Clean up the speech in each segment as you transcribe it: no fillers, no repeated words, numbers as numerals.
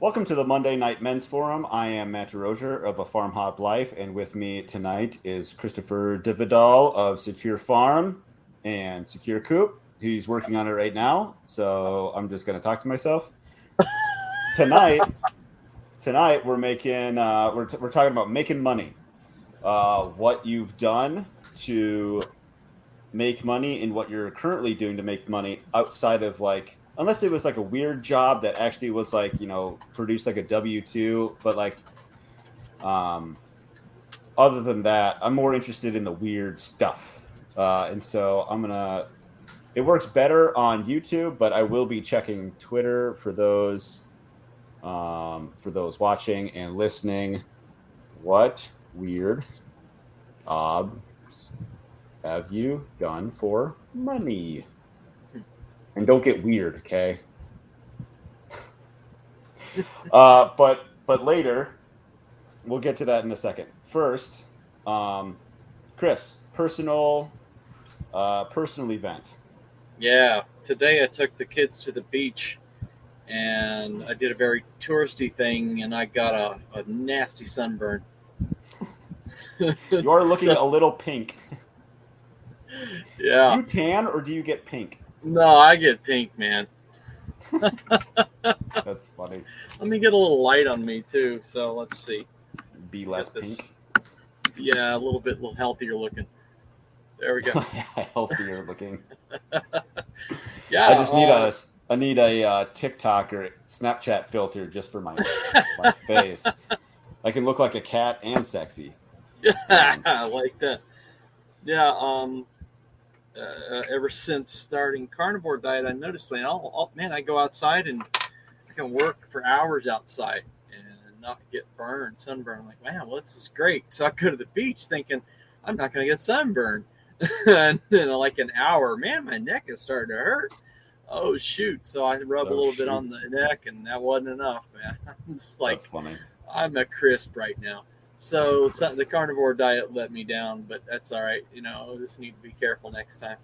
Welcome to the Monday Night Men's Forum. I am Matt Derosier of a FarmHopLife, and with me tonight is Chistopher Vidal of SecureFarm and SecureCoop. He's working on it right now, so I'm just going to talk to myself. Tonight, we're making we're talking about making money. What you've done to make money and what you're currently doing to make money outside of unless it was like a weird job that actually was produced like a W-2, but other than that, I'm more interested in the weird stuff. And so it works better on YouTube, but I will be checking Twitter for those watching and listening. What weird jobs have you done for money? And don't get weird, okay? But later, we'll get to that in a second. First, Chris, personal event. Yeah, today I took the kids to the beach and I did a very touristy thing and I got a nasty sunburn. You are looking a little pink. Yeah. Do you tan or do you get pink? No, I get pink, man. That's funny. Let me get a little light on me too. So let's see. Be less pink. Yeah, a little healthier looking. There we go. Healthier looking. Yeah. I need a TikTok or Snapchat filter just for my face. I can look like a cat and sexy. Yeah, I like that. Yeah. Ever since starting carnivore diet, I noticed that I go outside and I can work for hours outside and not get sunburn. I'm like, man, well, this is great. So I go to the beach thinking I'm not going to get sunburned. And then like an hour, man, my neck is starting to hurt. Oh shoot! So I rub a little bit on the neck, and that wasn't enough, man. I'm just like, that's funny. I'm a crisp right now. So the carnivore diet let me down, but that's all right. Just need to be careful next time.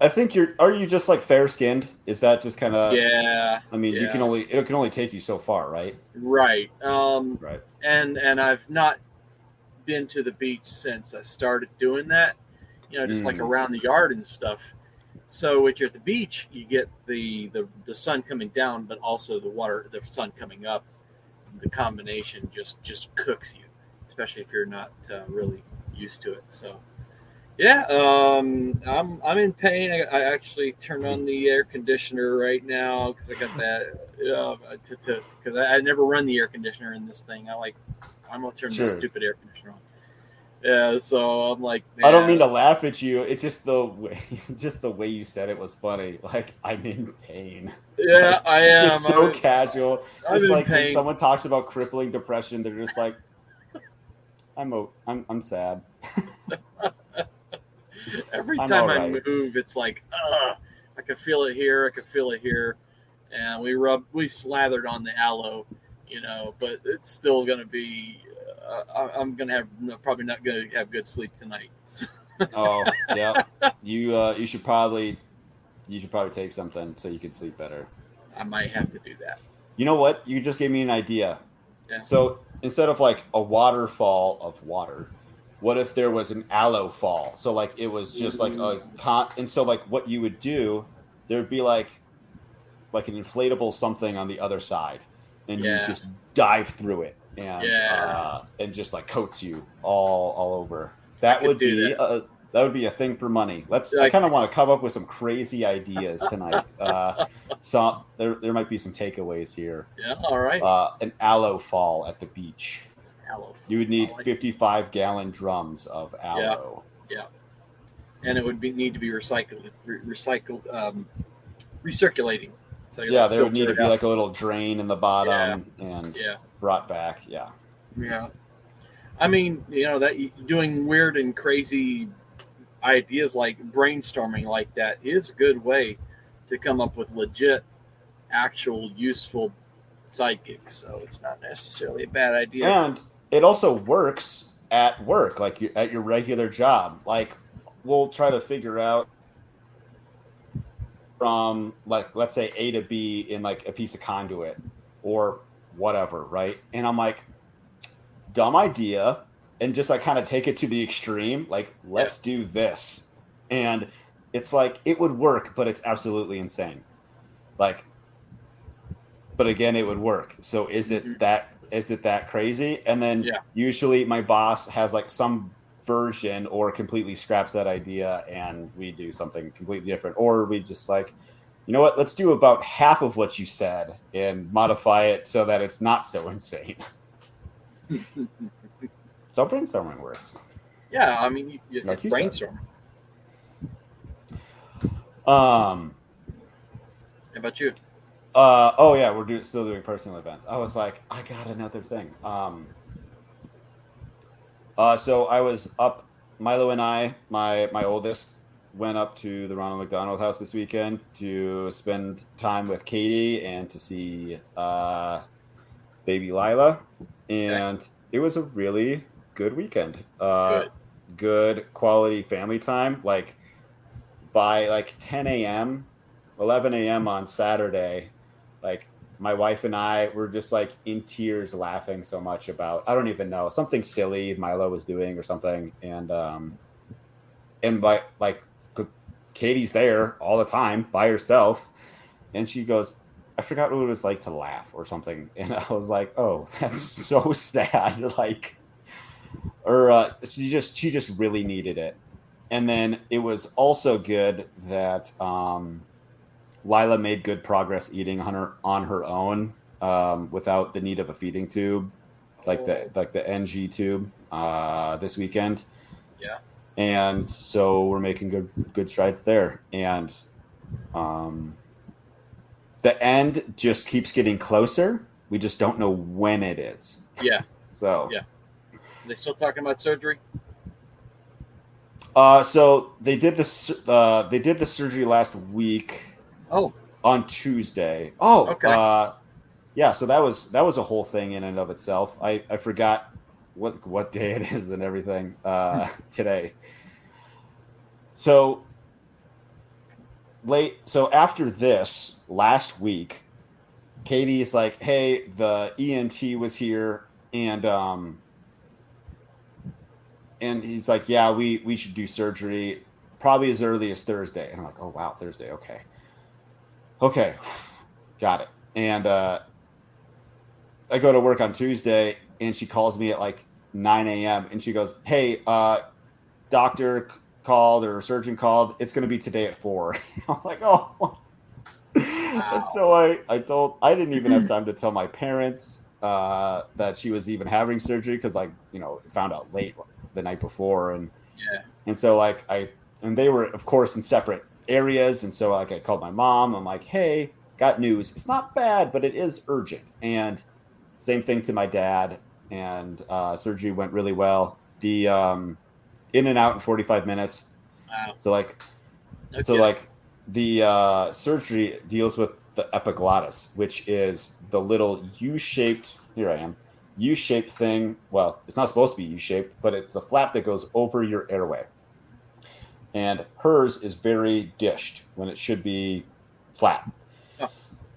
I think are you just like fair skinned? Is that just kind of? Yeah. I mean, yeah. it can only take you so far, right? Right. Right. And I've not been to the beach since I started doing that. Just like around the yard and stuff. So when you're at the beach, you get the sun coming down, but also the sun coming up. The combination just cooks you, especially if you're not really used to it. So, yeah, I'm in pain. I actually turned on the air conditioner right now because I got that because I never run the air conditioner in this thing. I'm gonna turn this stupid air conditioner on. Yeah, so I'm like, man. I don't mean to laugh at you. It's just the way you said it was funny. Like, I'm in pain. Yeah, I am. Just so casual. Just like when someone talks about crippling depression, they're just like, I'm sad. Every time I move, it's like, I can feel it here. I can feel it here. And we slathered on the aloe, but it's still going to be, I'm going to probably not going to have good sleep tonight. Oh, yeah. You should probably take something so you can sleep better. I might have to do that. You know what? You just gave me an idea. Yeah. So instead of like a waterfall of water, what if there was an aloe fall? So like it was just like and so like what you would do, there would be like an inflatable something on the other side, and you just dive through it and just like coats you all over. That would be a thing for money. I kind of want to come up with some crazy ideas tonight. So there might be some takeaways here. Yeah, all right. An aloe fall at the beach. Aloe. You would need 55-gallon drums of aloe. Yeah. And it would need to be recirculating. So there would need to be like a little drain in the bottom and brought back. Yeah. Yeah. I mean, that doing weird and crazy ideas like brainstorming like that is a good way to come up with legit, actual, useful side gigs. So it's not necessarily a bad idea. And it also works at work, like at your regular job. Like we'll try to figure out from like, let's say A to B in like a piece of conduit or whatever, right? And I'm like, dumb idea, and just like kind of take it to the extreme, like Yeah. let's do this. And it's like it would work, but it's absolutely insane. Like, but again, it would work. So is it that crazy? And then Yeah. usually my boss has like some version or completely scraps that idea and we do something completely different. Or we just like, you know what, let's do about half of what you said and modify it so that it's not so insane. So brainstorming works. Yeah, I mean, Like it's you said. brainstorm. Um How about you? oh yeah, still doing personal events. I was like, I got another thing. So I was up. Milo and I, my oldest, went up to the Ronald McDonald House this weekend to spend time with Katie and to see baby Lila, Okay. and it was a really good weekend. Good. Good quality family time. Like by like 10 a.m., 11 a.m. on Saturday, like my wife and I were just like in tears laughing so much about, I don't even know, something silly Milo was doing or something. And by like, Katie's there all the time by herself. And she goes, I forgot what it was like to laugh or something. And I was like, oh, that's so sad. Like, or she just really needed it. And then it was also good that Lila made good progress eating on her own without the need of a feeding tube, Oh, like the NG tube this weekend. yeah. And so we're making good strides there. And um, the end just keeps getting closer. We just don't know when it is. Yeah. So Yeah. Are they still talking about surgery? so they did this. They did the surgery last week Oh, on Tuesday. Oh, okay. yeah. So that was a whole thing in and of itself. I forgot what day it is and everything today. So late. So after this last week, Katie is like, "Hey, the ENT was here, and he's like, yeah, we should do surgery probably as early as Thursday." And I'm like, "Oh wow, Thursday, okay, got it." And I go to work on Tuesday, and she calls me at like 9 a.m. and she goes, "Hey, doctor called or surgeon called. It's going to be today at 4." I'm like, "Oh, what?" And Wow. so I didn't even have time to tell my parents that she was even having surgery because found out late the night before, Yeah. and so and they were of course in separate areas, and so like I called my mom. I'm like, "Hey, got news. It's not bad, but it is urgent." And same thing to my dad, and surgery went really well. The in and out in 45 minutes. Wow. So like No so kidding. like the surgery deals with the epiglottis, which is the little U-shaped. Here I am. U-shaped thing. Well, it's not supposed to be U-shaped, but it's a flap that goes over your airway. And hers is very dished when it should be flat. Oh,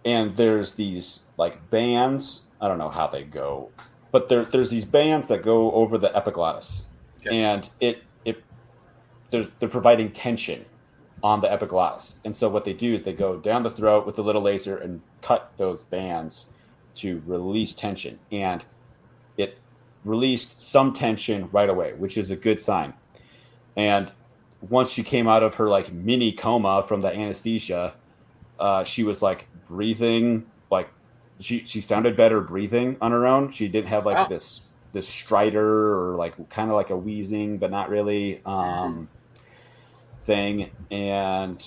And there's these like bands. I don't know how they go, but there's these bands that go over the epiglottis, okay. and they're providing tension on the epiglottis. And so what they do is they go down the throat with a little laser and cut those bands to release tension. And it released some tension right away, which is a good sign. And once she came out of her like mini coma from the anesthesia, she was like breathing, like she sounded better breathing on her own. She didn't have like Wow. this stridor or like kind of like a wheezing, but not really Mm. thing. And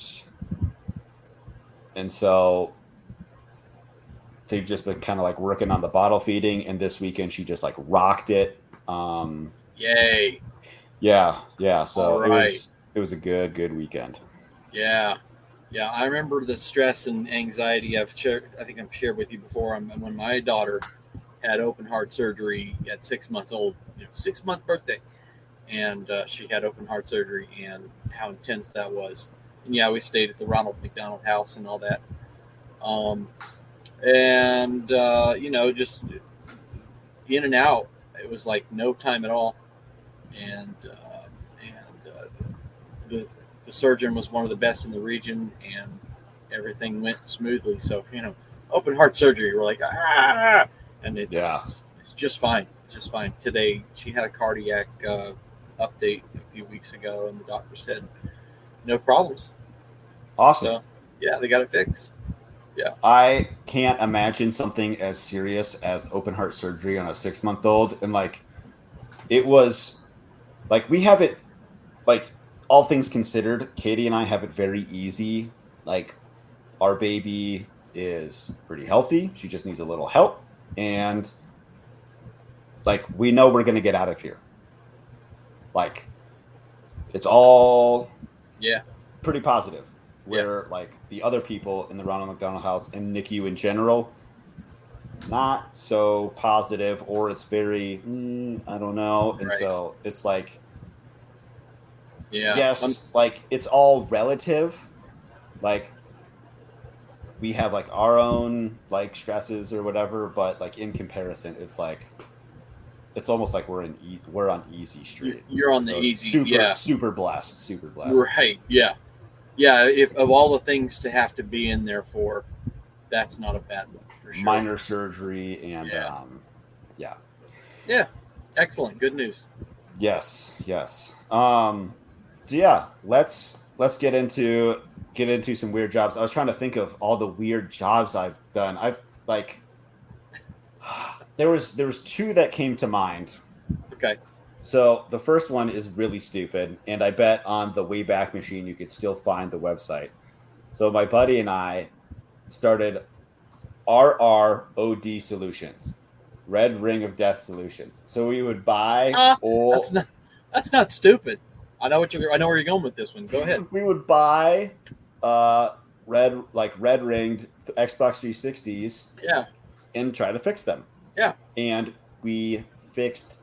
so they've just been kind of like working on the bottle feeding, and this weekend she just like rocked it. Yay. Yeah, All so right. it was a good weekend. Yeah. Yeah. I remember the stress and anxiety I've shared. I think I've shared with you before. When my daughter had open heart surgery at 6 months old, 6 month birthday, and she had open heart surgery, and how intense that was. And yeah, we stayed at the Ronald McDonald House and all that. And just in and out. It was like no time at all. And the the surgeon was one of the best in the region, and everything went smoothly. So open heart surgery, we're like and it's just fine, just fine. Today she had a cardiac update a few weeks ago, and the doctor said no problems. Awesome. So yeah, they got it fixed. Yeah. I can't imagine something as serious as open heart surgery on a 6-month-old. And like, it was like, we have it, like, all things considered, Katie and I have it very easy. Like, our baby is pretty healthy. She just needs a little help. And like, we know we're going to get out of here. Like, it's all pretty positive. Where like the other people in the Ronald McDonald House and NICU in general, not so positive, or it's very I don't know. And so it's like, yes, like it's all relative. Like, we have like our own like stresses or whatever, but like in comparison, it's like, it's almost like we're on easy street. You're on the easy, super blessed. Right? Yeah. Yeah, if of all the things to have to be in there for, that's not a bad one for sure. Minor surgery and yeah, excellent, good news. Yes. So yeah, let's get into some weird jobs. I was trying to think of all the weird jobs I've done. I've like there was 2 that came to mind. Okay. So the first one is really stupid, and I bet on the Wayback Machine you could still find the website. So my buddy and I started RROD Solutions, Red Ring of Death Solutions. So we would buy That's not stupid. I know where you're going with this one. Go ahead. We would buy red ringed Xbox 360s. Yeah. And try to fix them. Yeah. And we fixed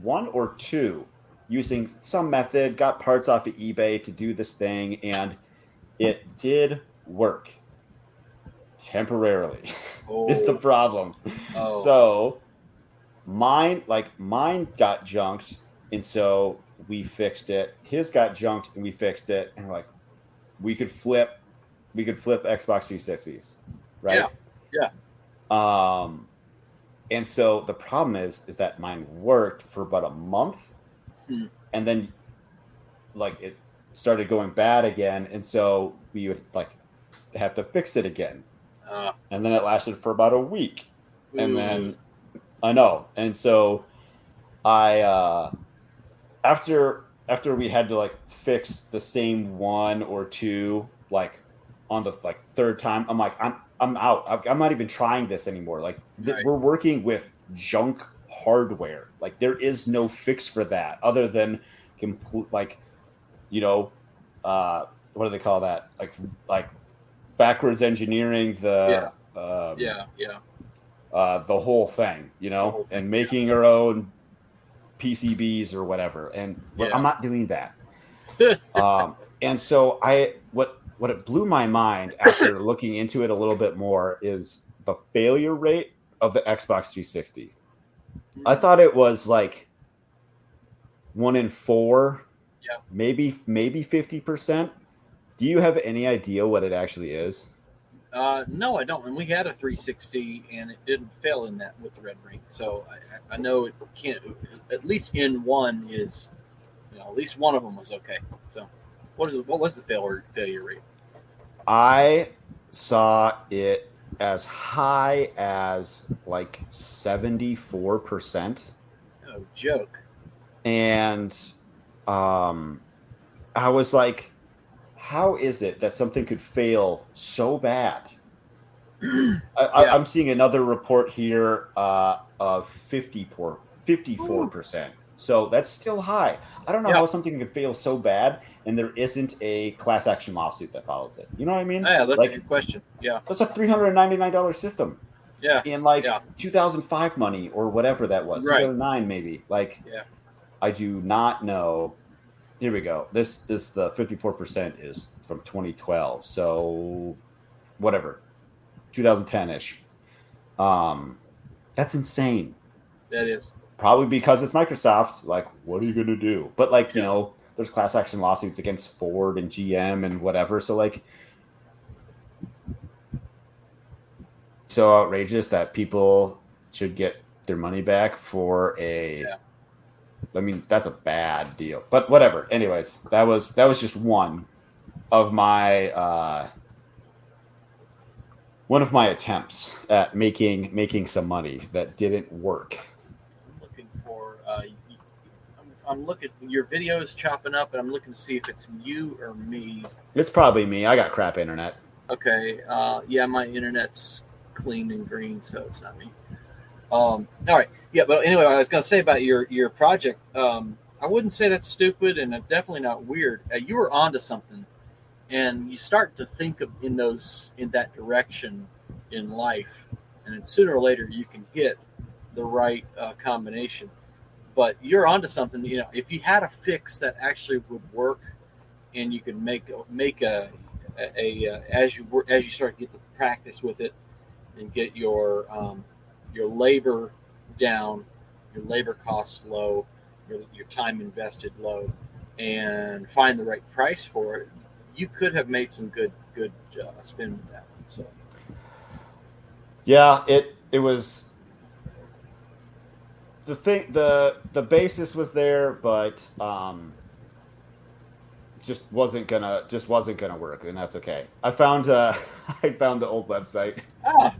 1 or 2 using some method, got parts off of eBay to do this thing, and it did work temporarily. Is the problem. So mine got junked, and so we fixed it. His got junked and we fixed it, and we're like, we could flip Xbox 360s, right? Yeah. And so the problem is that mine worked for about a month, and then like it started going bad again, and so we would like have to fix it again, and then it lasted for about a week, and then I know, and so I after we had to like fix the same 1 or 2 like on the like 3rd time, I'm like, I'm out. I'm not even trying this anymore. Like we're working with junk hardware. Like there is no fix for that other than complete, like, what do they call that? Like backwards engineering the whole thing, and making our own PCBs or whatever. And I'm not doing that. And so what it blew my mind after looking into it a little bit more is the failure rate of the Xbox 360. I thought it was like 1 in 4, maybe 50%. Do you have any idea what it actually is? No, I don't. And we had a 360, and it didn't fail in that with the red ring. So I know it can't. At least in one is, at least one of them was okay. So what was the failure rate? I saw it as high as like 74%. Oh, joke. And I was like, how is it that something could fail so bad? I'm seeing another report here of 54%. So that's still high. I don't know how something could fail so bad and there isn't a class action lawsuit that follows it. You know what I mean? Yeah, that's a good question. Yeah. That's a $399 system. Yeah. In 2005 money or whatever that was. 2009 maybe. I do not know here we go. This the 54% is from 2012. So whatever, 2010-ish. That's insane. That is. Probably because it's Microsoft. Like, what are you going to do? But like, Yeah. there's class action lawsuits against Ford and GM and whatever. So like, so outrageous that people should get their money back for Yeah. I mean, that's a bad deal. But whatever. Anyways, that was just of my one of my attempts at making some money that didn't work. I'm looking for. I'm looking. Your video is chopping up, and I'm looking to see if it's you or me. It's probably me. I got crap internet. Okay. Yeah, my internet's clean and green, so it's not me. All right. Yeah, but anyway, I was going to say about your project. I wouldn't say that's stupid, and definitely not weird. You were onto something, and you start to think of in that direction in life, and then sooner or later you can hit the right combination. But you're onto something. If you had a fix that actually would work, and you could make as you start to get the practice with it, and get your labor down, your labor costs low, your time invested low, and find the right price for it, you could have made some good spin with that one. So Yeah, it was the thing. The basis was there, but just wasn't gonna work, and that's okay. I found I found the old website. ah,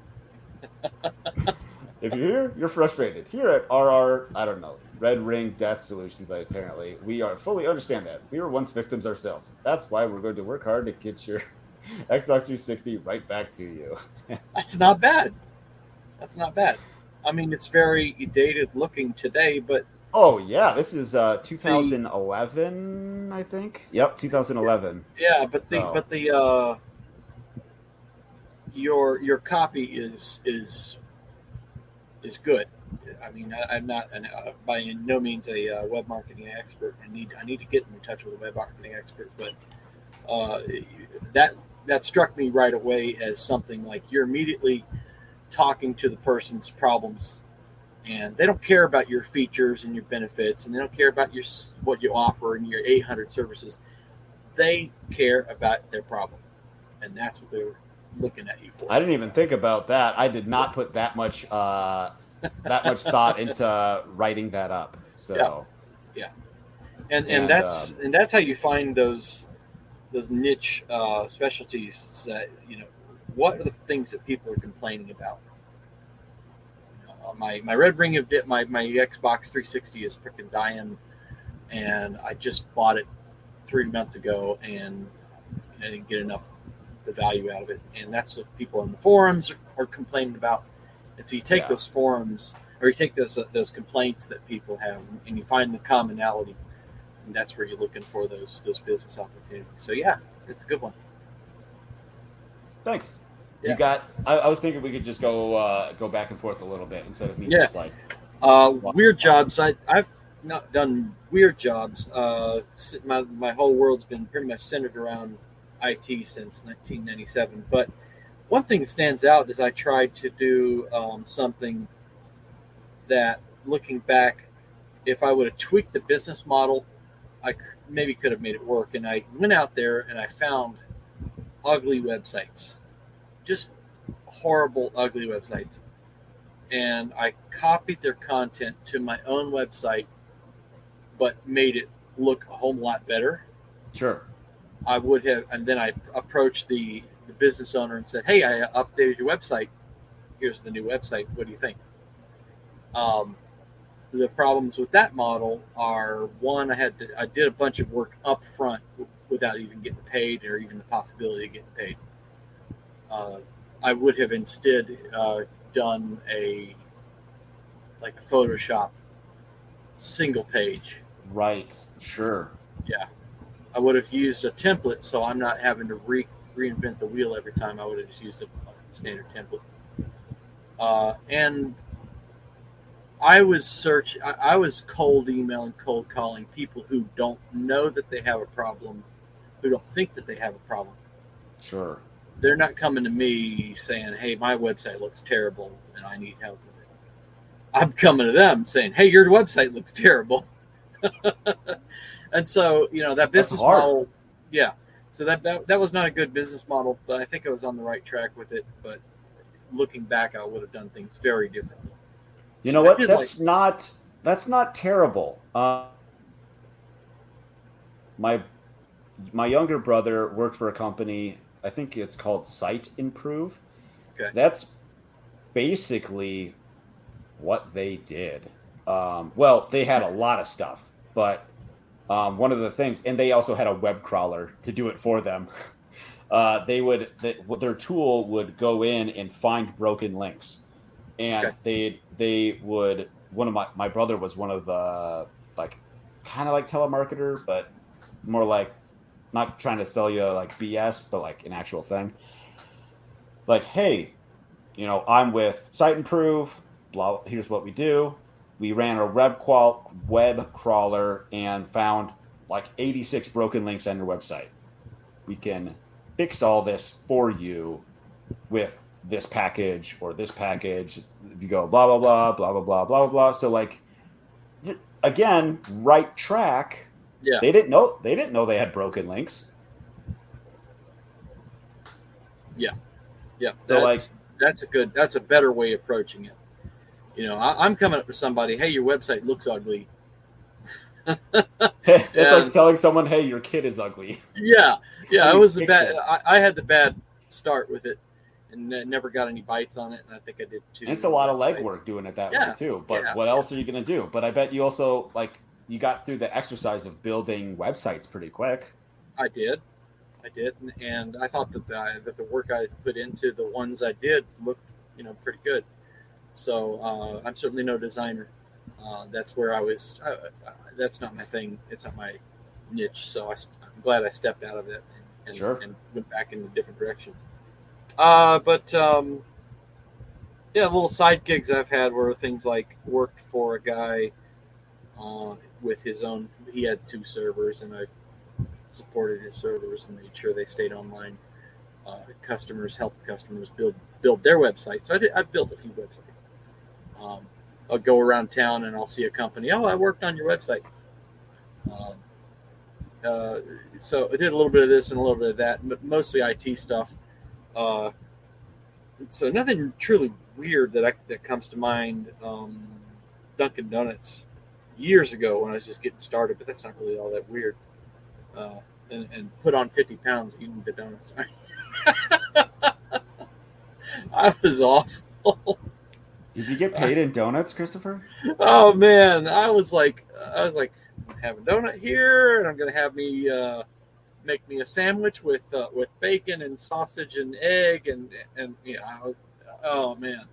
If you're here, you're frustrated. Here at RR, I don't know, Red Ring Death Solutions, apparently, we are fully understand that. We were once victims ourselves. That's why we're going to work hard to get your Xbox 360 right back to you. that's not bad. That's not bad. I mean, it's very dated looking today, but Oh, yeah, this is the 2011, I think. Yep, 2011. yeah, but So, the your copy is good. I mean, I'm not by no means a web marketing expert. I need to get in touch with a web marketing expert, but uh, that struck me right away as something like you're immediately talking to the person's problems, and they don't care about your features and your benefits, and they don't care about what you offer and your 800 services. They care about their problem, and that's what they're looking at you for. I didn't even So, think about that. I did not put that much thought into writing that up. yeah, So, yeah, and and that's how you find those niche specialties. It's that what are the things that people are complaining about. My red ring of my Xbox 360 is freaking dying, and I just bought it 3 months ago, and I didn't get enough the value out of it, and that's what people on the forums are complaining about. And so you take yeah. those forums, or you take those complaints that people have, and you find the commonality, and that's where you're looking for those business opportunities. So yeah, it's a good one. Thanks. Yeah. You got. I was thinking we could just go back and forth a little bit instead of me Yeah. just like Weird jobs. I've not done weird jobs. My whole world's been pretty much centered around IT since 1997. But one thing that stands out is I tried to do something that, looking back, if I would have tweaked the business model, I maybe could have made it work. And I went out there and I found ugly websites, just horrible, ugly websites. And I copied their content to my own website, but made it look a whole lot better. sure. I would have, and then I approached the business owner and said, "Hey, I updated your website. Here's the new website. What do you think?" The problems with that model are, one, I did a bunch of work up front without even getting paid or even the possibility of getting paid. I would have instead done a Photoshop single page. Right. Sure. Yeah, I would have used a template, so I'm not having to reinvent the wheel every time. I would have just used a standard template. And I was cold emailing, cold calling people who don't know that they have a problem, who don't think that they have a problem. Sure. They're not coming to me saying, "Hey, my website looks terrible and I need help with it." I'm coming to them saying, "Hey, your website looks terrible." And so, that business model, yeah. So that was not a good business model, but I think I was on the right track with it. But looking back, I would have done things very differently. You know what? That's not terrible. My younger brother worked for a company. I think it's called Site Improve. Okay. That's basically what they did. Well, they had a lot of stuff, but one of the things, and they also had a web crawler to do it for them. Their tool would go in and find broken links, and Okay. they would. One of my brother was one of the, like, kind of like telemarketer, but more like not trying to sell you like BS, but like an actual thing. Like, hey, I'm with Site Improve. Blah. Here's what we do. We ran a web crawler and found like 86 broken links on your website. We can fix all this for you with this package or this package. If you go blah blah blah blah blah blah blah blah. So, like, again, right track. Yeah. They didn't know they had broken links. Yeah. Yeah. So that's a better way of approaching it. I'm coming up to somebody, "Hey, your website looks ugly." it's like telling someone, "Hey, your kid is ugly." Yeah. It was a bad. It. I had the bad start with it, and never got any bites on it. And I think I did too. And it's a lot of legwork doing it that way too. But what else are you going to do? But I bet you also, like, you got through the exercise of building websites pretty quick. I did, and I thought that the work I put into the ones I did looked, pretty good. So I'm certainly no designer. That's where I was. That's not my thing. It's not my niche. So I'm glad I stepped out of it and went back in a different direction. But little side gigs I've had were things like worked for a guy with his own. He had 2 servers, and I supported his servers and made sure they stayed online. Helped customers build their websites. So I built a few websites. I'll go around town and I'll see a company. "Oh, I worked on your website." So I did a little bit of this and a little bit of that, but mostly IT stuff. So nothing truly weird that comes to mind. Dunkin' Donuts years ago when I was just getting started, but that's not really all that weird. And put on 50 pounds eating the donuts. I was awful. Did you get paid in donuts, Christopher? Oh man, I was like, have a donut here, and I'm gonna have me make me a sandwich with bacon and sausage and egg, and I was, oh man.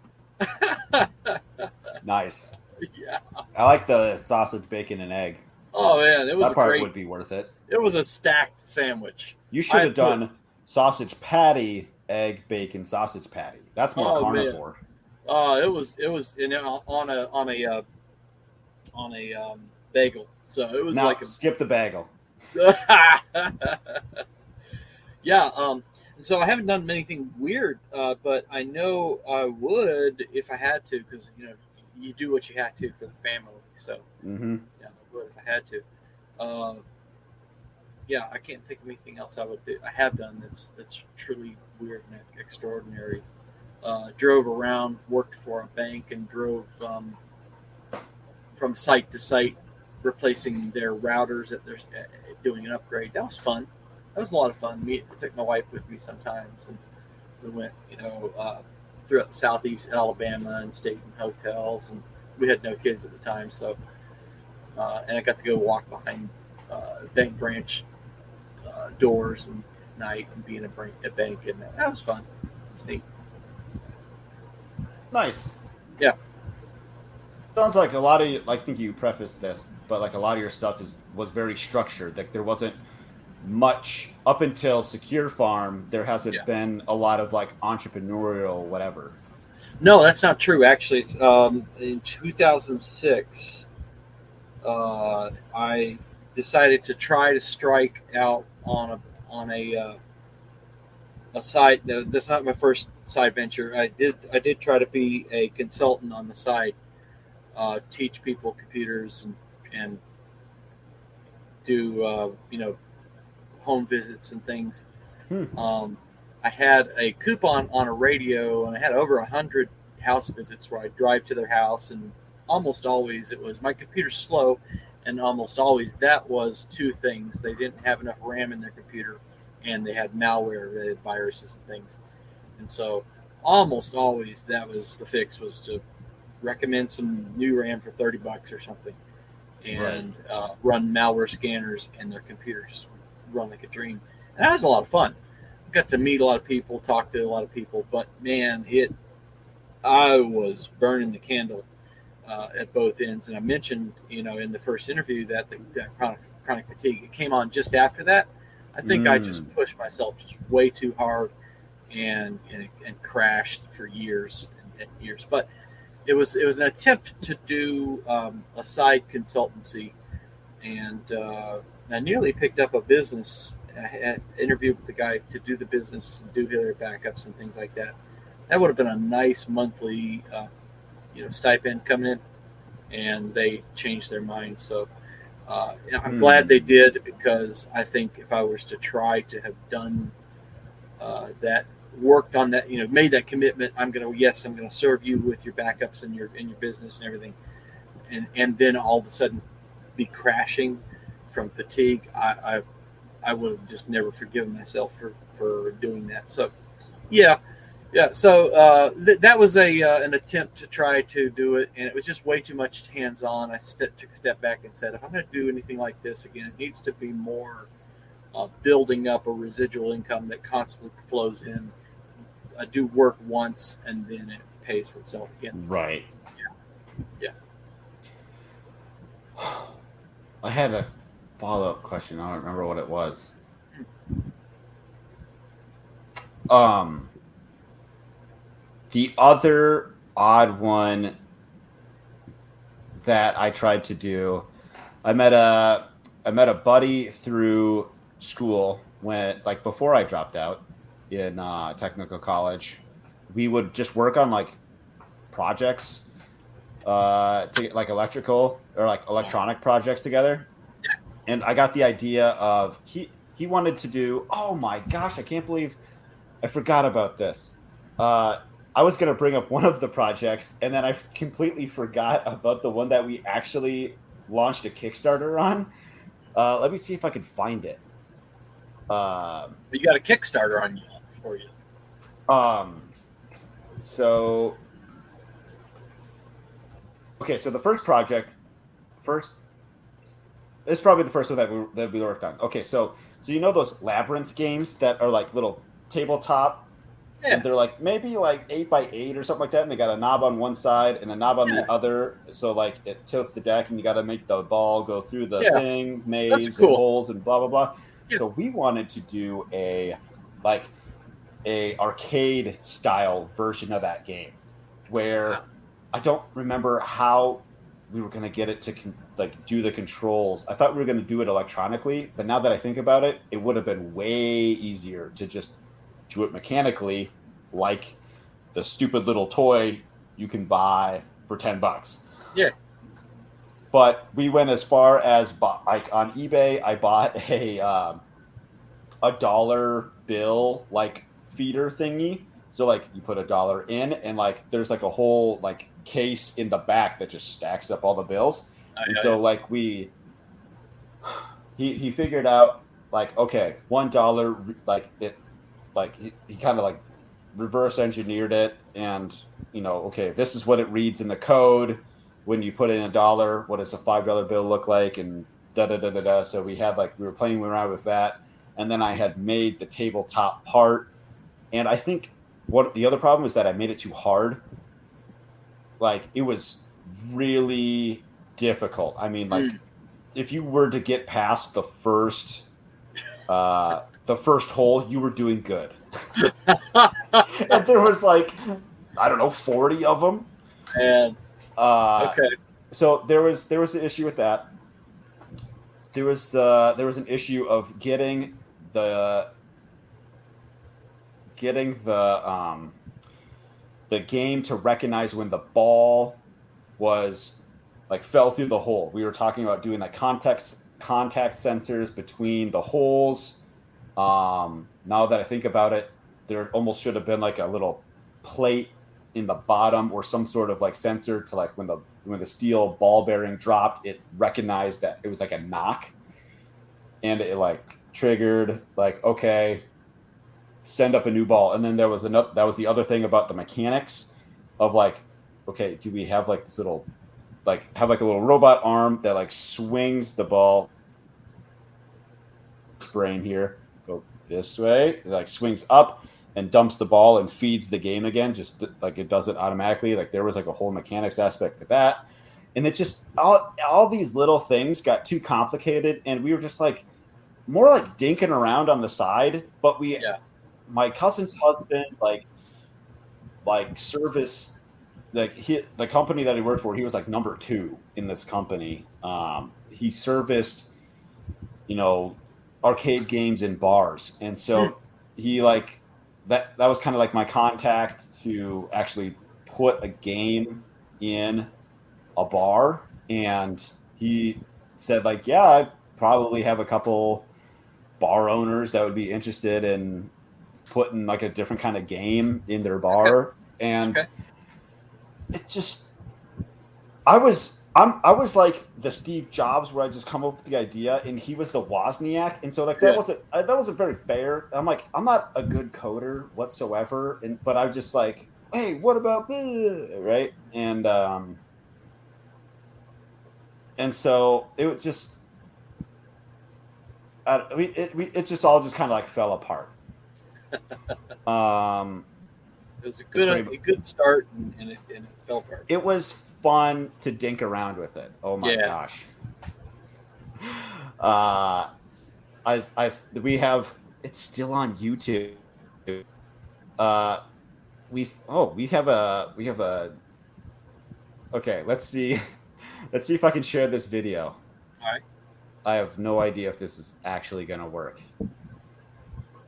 Nice. Yeah. I like the sausage, bacon, and egg. Oh man, it was that part would be worth it. It was a stacked sandwich. You should have done sausage patty, egg, bacon, sausage patty. That's more carnivore. It was on a bagel. So it was skip the bagel. Yeah. And so I haven't done anything weird, but I know I would if I had to, because you do what you have to for the family. So I would if I had to. I can't think of anything else I would do. I have done that's truly weird and extraordinary. Drove around, worked for a bank, and drove from site to site, replacing their routers that they're doing an upgrade. That was fun. That was a lot of fun. I took my wife with me sometimes, and we went, throughout the southeast Alabama and stayed in hotels. And we had no kids at the time, so and I got to go walk behind bank branch doors and night and be in a bank, and that was fun. It was neat. Nice. Yeah. Sounds like a lot of, I think you prefaced this, but like a lot of your stuff was very structured. Like there wasn't much up until SecureFarm. There hasn't been a lot of like entrepreneurial whatever. No, that's not true. Actually, it's, in 2006, I decided to try to strike out on a side. No, that's not my first side venture. I did try to be a consultant on the side, teach people computers and do home visits and things. Hmm. I had a coupon on a radio, and I had over 100 house visits where I drive to their house, and almost always it was my computer's slow, and almost always that was two things: they didn't have enough RAM in their computer, and they had malware, they had viruses and things. And so, almost always that was the fix: was to recommend some new RAM for $30 or something, Right. and run malware scanners, and their computer just run like a dream. And that was a lot of fun. Got to meet a lot of people, talk to a lot of people, but man, I was burning the candle at both ends. And I mentioned, in the first interview that chronic fatigue. It came on just after that. I think I just pushed myself just way too hard and crashed for years and years. But it was an attempt to do a side consultancy, and I nearly picked up a business. I had interviewed with the guy to do the business and do their backups and things like that. That would have been a nice monthly, stipend coming in, and they changed their mind. So I'm glad they did, because I think if I was to try to have done that, worked on that, made that commitment, I'm gonna serve you with your backups and your business and everything, and then all of a sudden be crashing from fatigue. I would have just never forgiven myself for doing that. So, yeah. So that was an attempt to try to do it, and it was just way too much hands-on. I took a step back and said, if I'm going to do anything like this again, it needs to be more building up a residual income that constantly flows in. I do work once, and then it pays for itself again. Right. Yeah. I had a follow-up question. I don't remember what it was. The other odd one that I tried to do, I met a buddy through school before I dropped out in technical college. We would just work on projects, electrical or electronic projects together. And I got the idea of he wanted to do. Oh my gosh! I can't believe I forgot about this. I was going to bring up one of the projects, and then I completely forgot about the one that we actually launched a Kickstarter on. Let me see if I can find it. You got a Kickstarter on you for you. So okay, so the it's probably the first one that we worked on. Okay, so those labyrinth games that are like little tabletop. Yeah. And they're maybe 8x8 or something like that, and they got a knob on one side and a knob on the other, so it tilts the deck, and you got to make the ball go through the thing, maze, and holes, and blah blah blah. Yeah. So we wanted to do a arcade style version of that game, where I don't remember how we were going to get it to do the controls. I thought we were going to do it electronically, but now that I think about it, it would have been way easier to just do it mechanically, like the stupid little toy you can buy for $10. Yeah. But we went as far as on eBay. I bought a dollar bill feeder thingy. So you put $1 in, and there's a whole case in the back that just stacks up all the bills. And so he figured out okay, $1 he kind of reverse engineered it, and okay, this is what it reads in the code when you put in $1. What does a $5 bill look like? And da da da da da. So we had we were playing around with that, and then I had made the tabletop part, and I think what the other problem was that I made it too hard. It was really difficult. I mean, if you were to get past the first hole, you were doing good. And there was I don't know, 40 of them. And okay. So there was the issue with that. There was an issue of getting the game to recognize when the ball was like fell through the hole. We were talking about doing like contact sensors between the holes. Now that I think about it, there almost should have been like a little plate in the bottom or some sort of like sensor to like when the steel ball bearing dropped, it recognized that it was like a knock, and it like triggered like, okay, send up a new ball. And then that was the other thing about the mechanics of like, okay, do we have like this little like have like a little robot arm that like swings the ball brain here, go this way, it like swings up and dumps the ball and feeds the game again, just like it does it automatically. Like there was like a whole mechanics aspect to that, and it just all these little things got too complicated, and we were just like more like dinking around on the side. But my cousin's husband like service, like the company that he worked for, he was like number 2 in this company. He serviced, arcade games in bars, and so he like that was kind of like my contact to actually put a game in a bar. And he said like, yeah, I probably have a couple bar owners that would be interested in putting like a different kind of game in their bar. And it just, I was like the Steve Jobs where I just come up with the idea and he was the Wozniak. And so like that wasn't very fair. I'm like, I'm not a good coder whatsoever. But I'm just like, hey, what about this? Right. And so it was just, it just all just kind of like fell apart. It was a good start, and it fell apart. It was fun to dink around with it. Oh my gosh! We have it's still on YouTube. We have a. Okay, let's see if I can share this video. All right. I have no idea if this is actually going to work.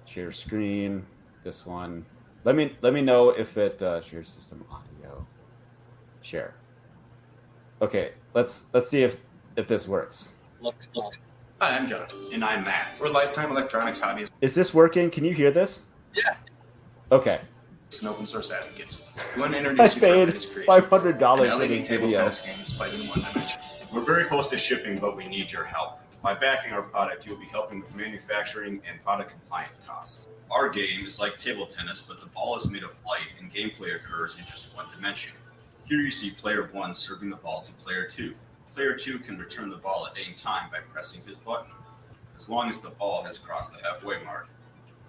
Share screen. This one. Let me know if it share system audio. Share. Okay, let's see if this works. Looks cool. Hi, I'm Jonathan. And I'm Matt. We're lifetime electronics hobbyists. Is this working? Can you hear this? Yeah. Okay. And open source advocates. We want to introduce I paid $500 for this table video. tennis game is played in one dimension. We're very close to shipping, but we need your help. By backing our product, you'll be helping with manufacturing and product compliant costs. Our game is like table tennis, but the ball is made of light and gameplay occurs in just one dimension. Here you see player 1 serving the ball to player 2. Player 2 can return the ball at any time by pressing his button, as long as the ball has crossed the halfway mark.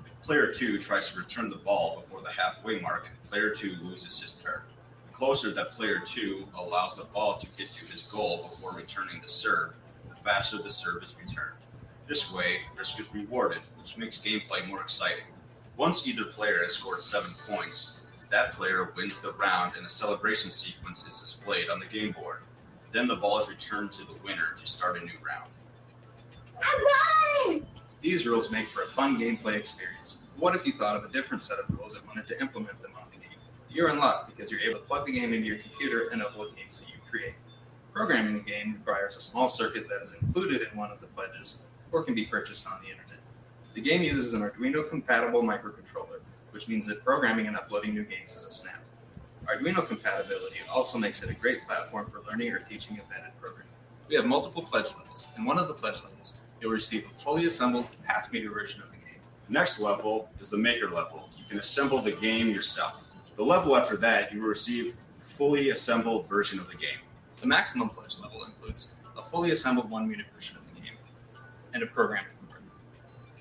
If player 2 tries to return the ball before the halfway mark, player 2 loses his turn. The closer that player 2 allows the ball to get to his goal before returning the serve, the faster the serve is returned. This way, risk is rewarded, which makes gameplay more exciting. Once either player has scored 7 points, that player wins the round and a celebration sequence is displayed on the game board. Then the ball is returned to the winner to start a new round. These rules make for a fun gameplay experience. What if you thought of a different set of rules and wanted to implement them on the game? You're in luck because you're able to plug the game into your computer and upload games that you create. Programming the game requires a small circuit that is included in one of the pledges or can be purchased on the internet. The game uses an Arduino-compatible microcontroller, which means that programming and uploading new games is a snap. Arduino compatibility also makes it a great platform for learning or teaching embedded programming. We have multiple pledge levels. In one of the pledge levels, you'll receive a fully assembled half-meter version of the game. Next level is the maker level. You can assemble the game yourself. The level after that, you will receive a fully assembled version of the game. The maximum pledge level includes a fully assembled 1-unit version of the game and a programming board.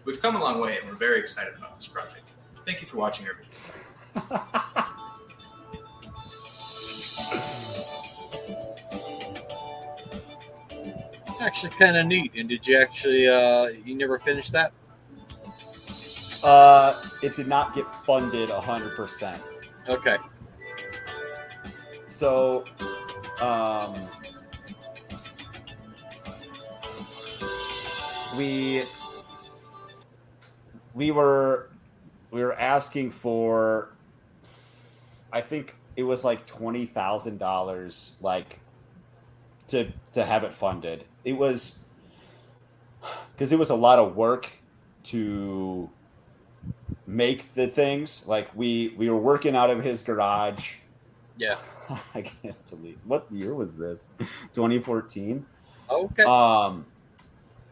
We've come a long way and we're very excited about this project. Thank you for watching our video. It's actually kind of neat. And did you actually, you never finished that? It did not get funded 100%. Okay. so we were asking for, I think it was like $20,000, like to have it funded. It was because it was a lot of work to make the things. Like we were working out of his garage. Yeah. I can't believe, what year was this? 2014. Okay.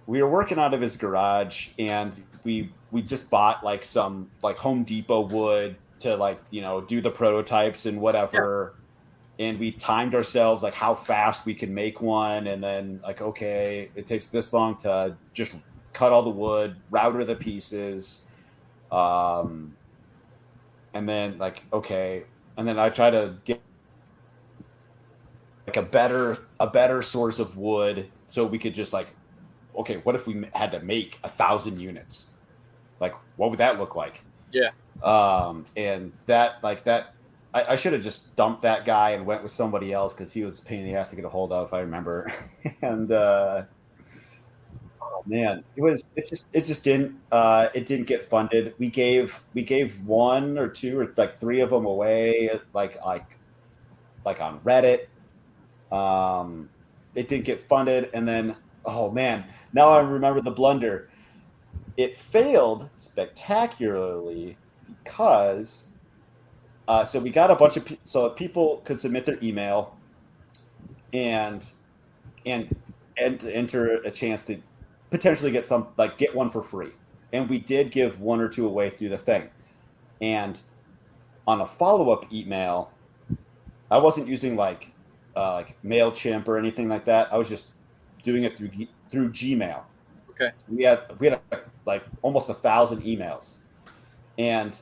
We were working out of his garage, and we just bought like some like Home Depot wood to like, you know, do the prototypes and whatever. Yeah. And we timed ourselves like how fast we could make one, and then like, okay, it takes this long to just cut all the wood, router the pieces, and then like, okay, and then I try to get like a better source of wood so we could just like, okay, what if we had to make 1,000 units? Like, what would that look like? Yeah. And that, like that, I should have just dumped that guy and went with somebody else because he was a pain in the ass to get a hold of, if I remember. And oh man, it just didn't get funded. We gave one or two or like three of them away, like on Reddit. It didn't get funded, and then oh man, now I remember the blunder. It failed spectacularly because so we got a bunch of so people could submit their email and enter a chance to potentially get get one for free, and we did give one or two away through the thing. And on a follow-up email, I wasn't using like MailChimp or anything like that. I was just doing it through Gmail. Okay. We had like almost 1,000 emails, and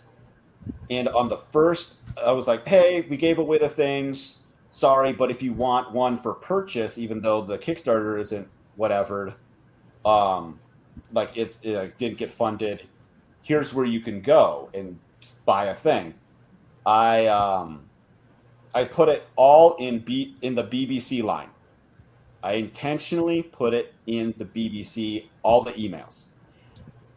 on the first, I was like, "Hey, we gave away the things. Sorry, but if you want one for purchase, even though the Kickstarter isn't whatever, like it didn't get funded. Here's where you can go and buy a thing." I put it all in the BBC line. I intentionally put it in the BBC, all the emails.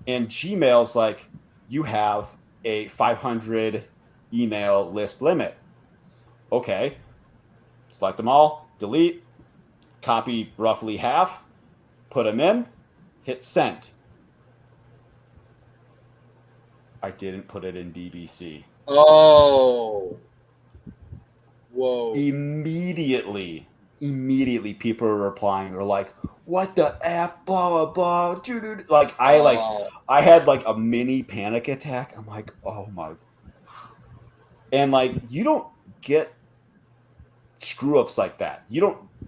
And Gmail's like, you have a 500 email list limit. Okay. Select them all, delete, copy roughly half, put them in, hit send. I didn't put it in BBC. Oh. Whoa. Immediately people were replying, or like, what the F, blah, blah, blah. Like, I had like a mini panic attack. I'm like, oh my. And like, you don't get screw ups like that.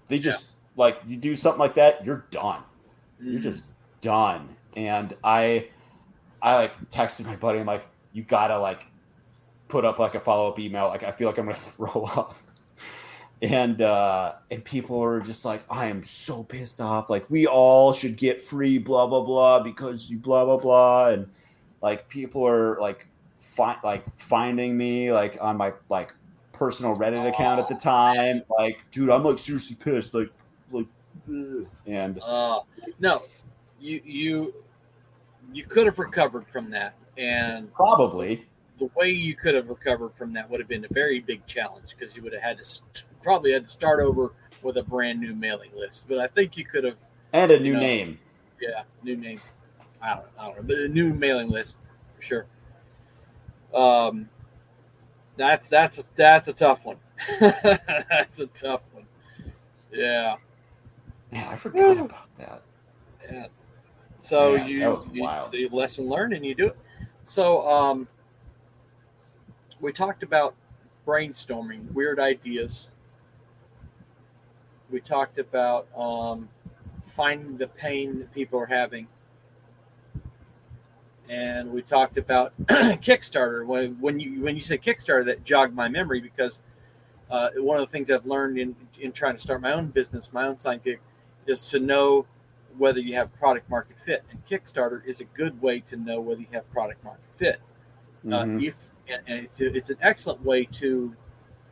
They just like, you do something like that, you're done. You're just done. And I like texted my buddy. I'm like, you gotta like put up like a follow-up email. Like, I feel like I'm gonna throw up. And people were just like, I am so pissed off. Like, we all should get free blah blah blah because you blah blah blah. And like, people are like finding me like on my like personal Reddit account at the time. Like, dude, I'm like seriously pissed. Like and no, you could have recovered from that, and probably the way you could have recovered from that would have been a very big challenge, because you would have had to probably had to start over with a brand new mailing list. But I think you could have, and a new name. Yeah, new name. I don't know, but a new mailing list for sure. That's a tough one. That's a tough one. Yeah. Man, I forgot about that. Yeah. So Man, you the lesson learned, and you do it. So we talked about brainstorming weird ideas. We talked about finding the pain that people are having. And we talked about Kickstarter. When you say Kickstarter, that jogged my memory, because one of the things I've learned in trying to start my own business, my own side gig, is to know whether you have product market fit. And Kickstarter is a good way to know whether you have product market fit. Mm-hmm. It's an excellent way to,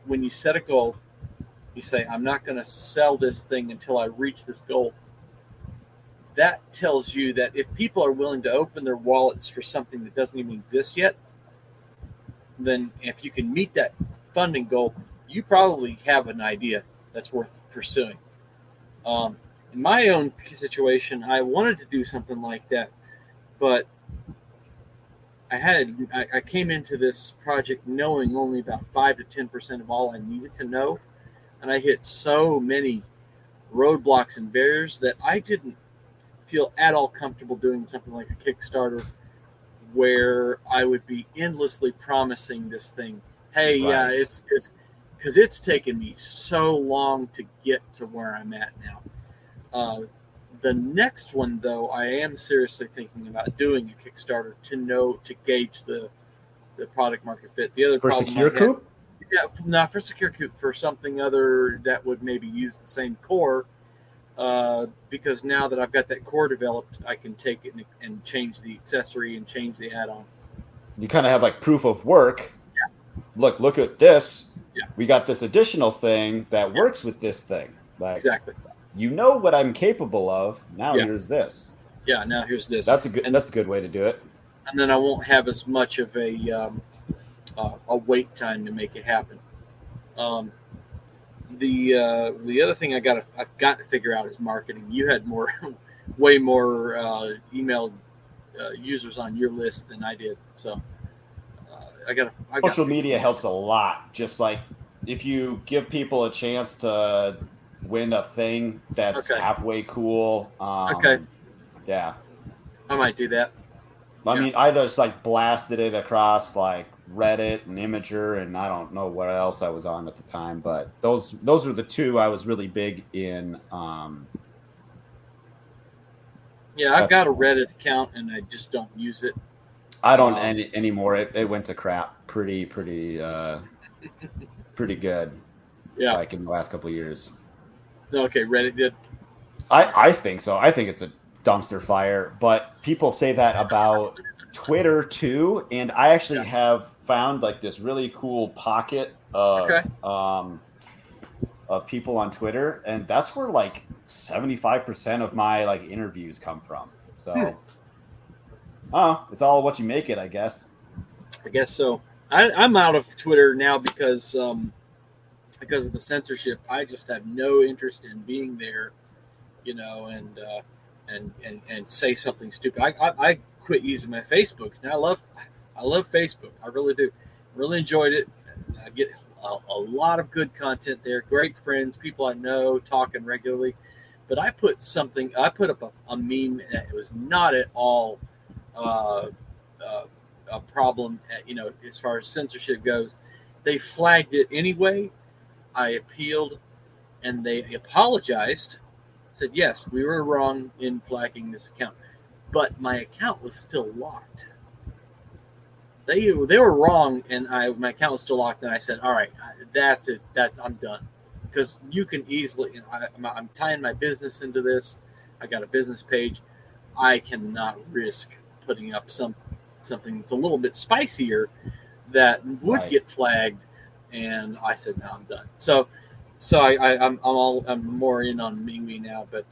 when you set a goal, You say, I'm not going to sell this thing until I reach this goal. That tells you that if people are willing to open their wallets for something that doesn't even exist yet, then if you can meet that funding goal, you probably have an idea that's worth pursuing. In my own situation, I wanted to do something like that, but I came into this project knowing only about 5 to 10% of all I needed to know, and I hit so many roadblocks and barriers that I didn't feel at all comfortable doing something like a Kickstarter where I would be endlessly promising this thing. Hey, yeah, it's because it's taken me so long to get to where I'm at now. The next one, though, I am seriously thinking about doing a Kickstarter to gauge the product market fit. The other For problem SecureCoop? Yeah, not for SecureCoop, for something other that would maybe use the same core. Because now that I've got that core developed, I can take it and change the accessory and change the add-on. You kind of have like proof of work. Yeah. Look at this. Yeah. We got this additional thing that works with this thing. Like, exactly. You know what I'm capable of. Now here's this. Yeah. Now here's this. That's a good way to do it. And then I won't have as much of a wait time to make it happen. The other thing I've got to figure out is marketing. You had way more email users on your list than I did, so social media helps a lot. Just like if you give people a chance to win a thing that's halfway cool. Yeah, I might do that. I mean, I just like blasted it across like Reddit and Imager, and I don't know what else I was on at the time, but those were the two I was really big in. Yeah, I've got a Reddit account, and I just don't use it. I don't anymore. It went to crap pretty good. Yeah, like in the last couple of years. Okay, Reddit did. I think so. I think it's a dumpster fire, but people say that about Twitter too, and I actually have found like this really cool pocket of people on Twitter, and that's where like 75% of my like interviews come from. So it's all what you make it, I guess. I guess so. I'm out of Twitter now because of the censorship. I just have no interest in being there, and say something stupid. I quit using my Facebook. And I love Facebook. I really do. Really enjoyed it. I get a lot of good content there. Great friends, people I know, talking regularly. But I put up a meme that was not at all a problem. As far as censorship goes, they flagged it anyway. I appealed, and they apologized. Said, yes, we were wrong in flagging this account, but my account was still locked. They were wrong, and my account was still locked. And I said, all right, that's it. I'm done, because you can easily. I'm tying my business into this. I got a business page. I cannot risk putting up something that's a little bit spicier that would get flagged. And I said, no, I'm done. So I'm more in on me now, but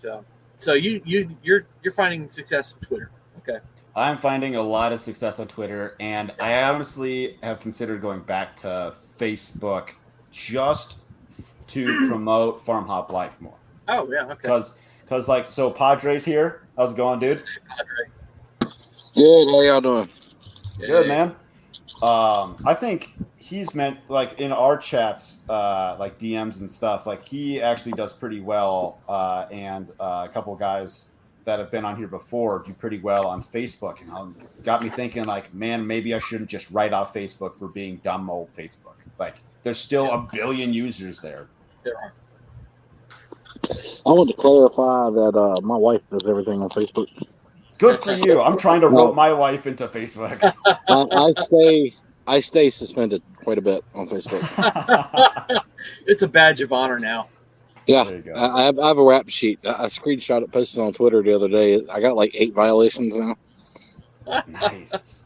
so you're finding success on Twitter. Okay. I'm finding a lot of success on Twitter, and I honestly have considered going back to Facebook just to promote FarmHopLife more. Oh yeah, okay. Because like, so Padre's here. How's it going, dude? Hey, Padre. Good. How y'all doing? Good, man. I think he's meant, like, in our chats, like DMs and stuff, like he actually does pretty well, and a couple of guys that have been on here before do pretty well on Facebook, and got me thinking, like, man, maybe I shouldn't just write off Facebook for being dumb old Facebook. Like, there's still a billion users there. There are. I want to clarify that my wife does everything on Facebook. Good for you. I'm trying to rope my wife into Facebook. I stay suspended quite a bit on Facebook. It's a badge of honor now. Yeah, I have a rap sheet. I screenshot it, posted on Twitter the other day. I got like 8 violations now. Nice.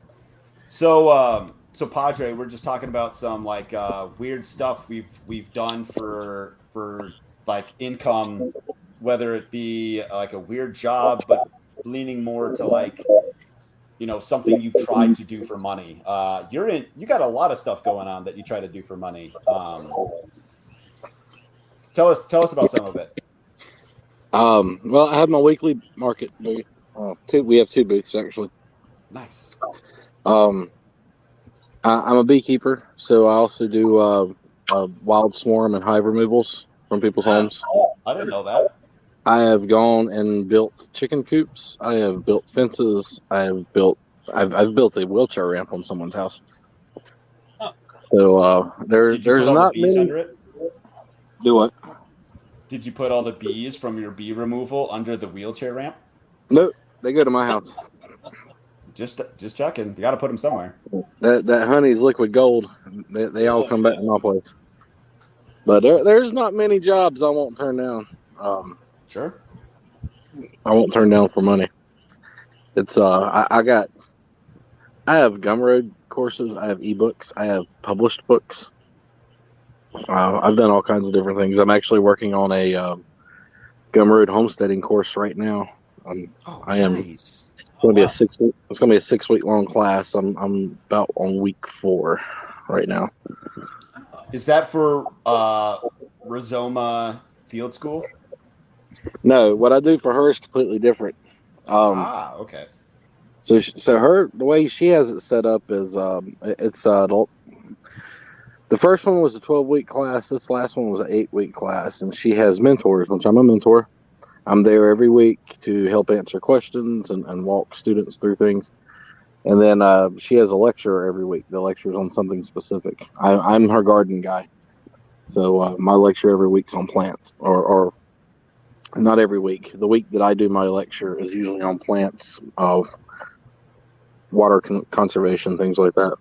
So So Padre, we're just talking about some like weird stuff we've done for like income, whether it be like a weird job, but leaning more to like something you've tried to do for money. You got a lot of stuff going on that you try to do for money. Tell us about some of it. Well, I have my weekly market booth. We have 2 booths actually. Nice. I'm a beekeeper, so I also do wild swarm and hive removals from people's homes. I didn't know that. I have gone and built chicken coops. I have built fences. I've built a wheelchair ramp on someone's house. Huh. So there's not the bees many. under it? Do what? Did you put all the bees from your bee removal under the wheelchair ramp? Nope, they go to my house. Just checking. You got to put them somewhere. That honey's liquid gold. They all come back to my place. But there's not many jobs I won't turn down. Sure. I won't turn down for money. It's I have Gumroad courses. I have ebooks. I have published books. I've done all kinds of different things. I'm actually working on a Gumroad homesteading course right now. I am. Nice. It's going to be a 6 week. It's going to be a 6 week long class. I'm about on week 4 right now. Is that for Rhizoma Field School? No, what I do for her is completely different. Okay. So her, the way she has it set up is it's adult. The first one was a 12-week class. This last one was an 8-week class, and she has mentors, which I'm a mentor. I'm there every week to help answer questions and walk students through things. And then she has a lecturer every week. The lecture is on something specific. I'm her garden guy. So my lecture every week is on plants, or not every week. The week that I do my lecture is usually on plants, water conservation, things like that.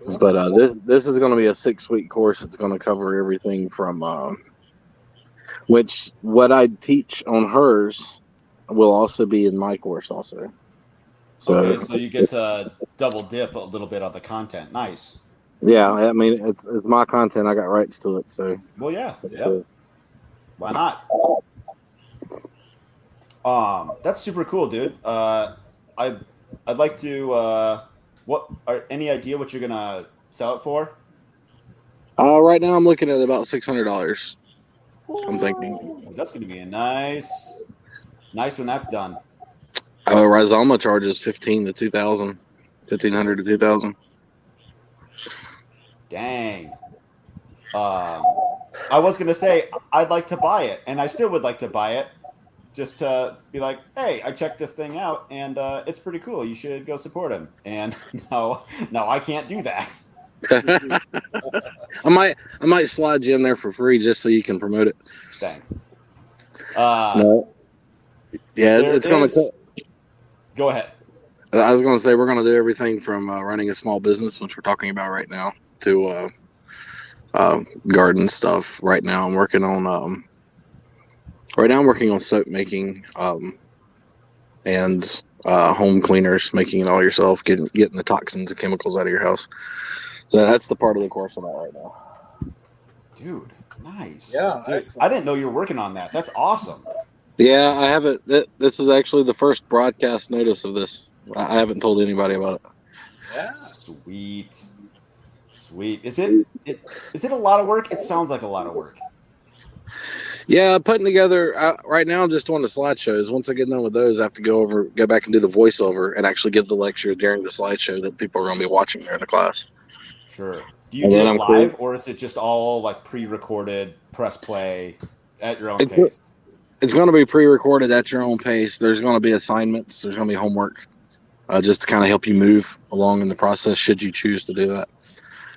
Cool. But this is going to be a 6-week course. It's going to cover everything from which what I teach on hers will also be in my course also. So you get to double dip a little bit on the content. Nice. Yeah, I mean it's my content. I got rights to it. So well, yeah. Why not? That's super cool, dude. I'd like to. Any idea what you're gonna sell it for? Right now I'm looking at about $600. I'm thinking that's gonna be a nice when that's done. Rhizoma charges $1,500 to $2,000. Dang. I was gonna say I'd like to buy it, and I still would like to buy it, just to be like, hey, I checked this thing out, and it's pretty cool. You should go support him. And no, I can't do that. I might slide you in there for free just so you can promote it. Thanks. No. Yeah, it's gonna. Go ahead. I was gonna say we're gonna do everything from running a small business, which we're talking about right now, to garden stuff. Right now, I'm working on soap making, and home cleaners, making it all yourself, getting the toxins and chemicals out of your house. So that's the part of the course I'm at right now. Dude, nice. Yeah, dude, I didn't know you were working on that. That's awesome. Yeah, I haven't. This is actually the first broadcast notice of this. I haven't told anybody about it. Yeah. Sweet. Is it a lot of work? It sounds like a lot of work. Yeah, putting together right now. I'm just doing the slideshows. Once I get done with those, I have to go back and do the voiceover and actually give the lecture during the slideshow that people are going to be watching during the class. Sure. Do you do it live, or is it just all like pre-recorded, press play at your own pace? It's going to be pre-recorded at your own pace. There's going to be assignments. There's going to be homework, just to kind of help you move along in the process should you choose to do that.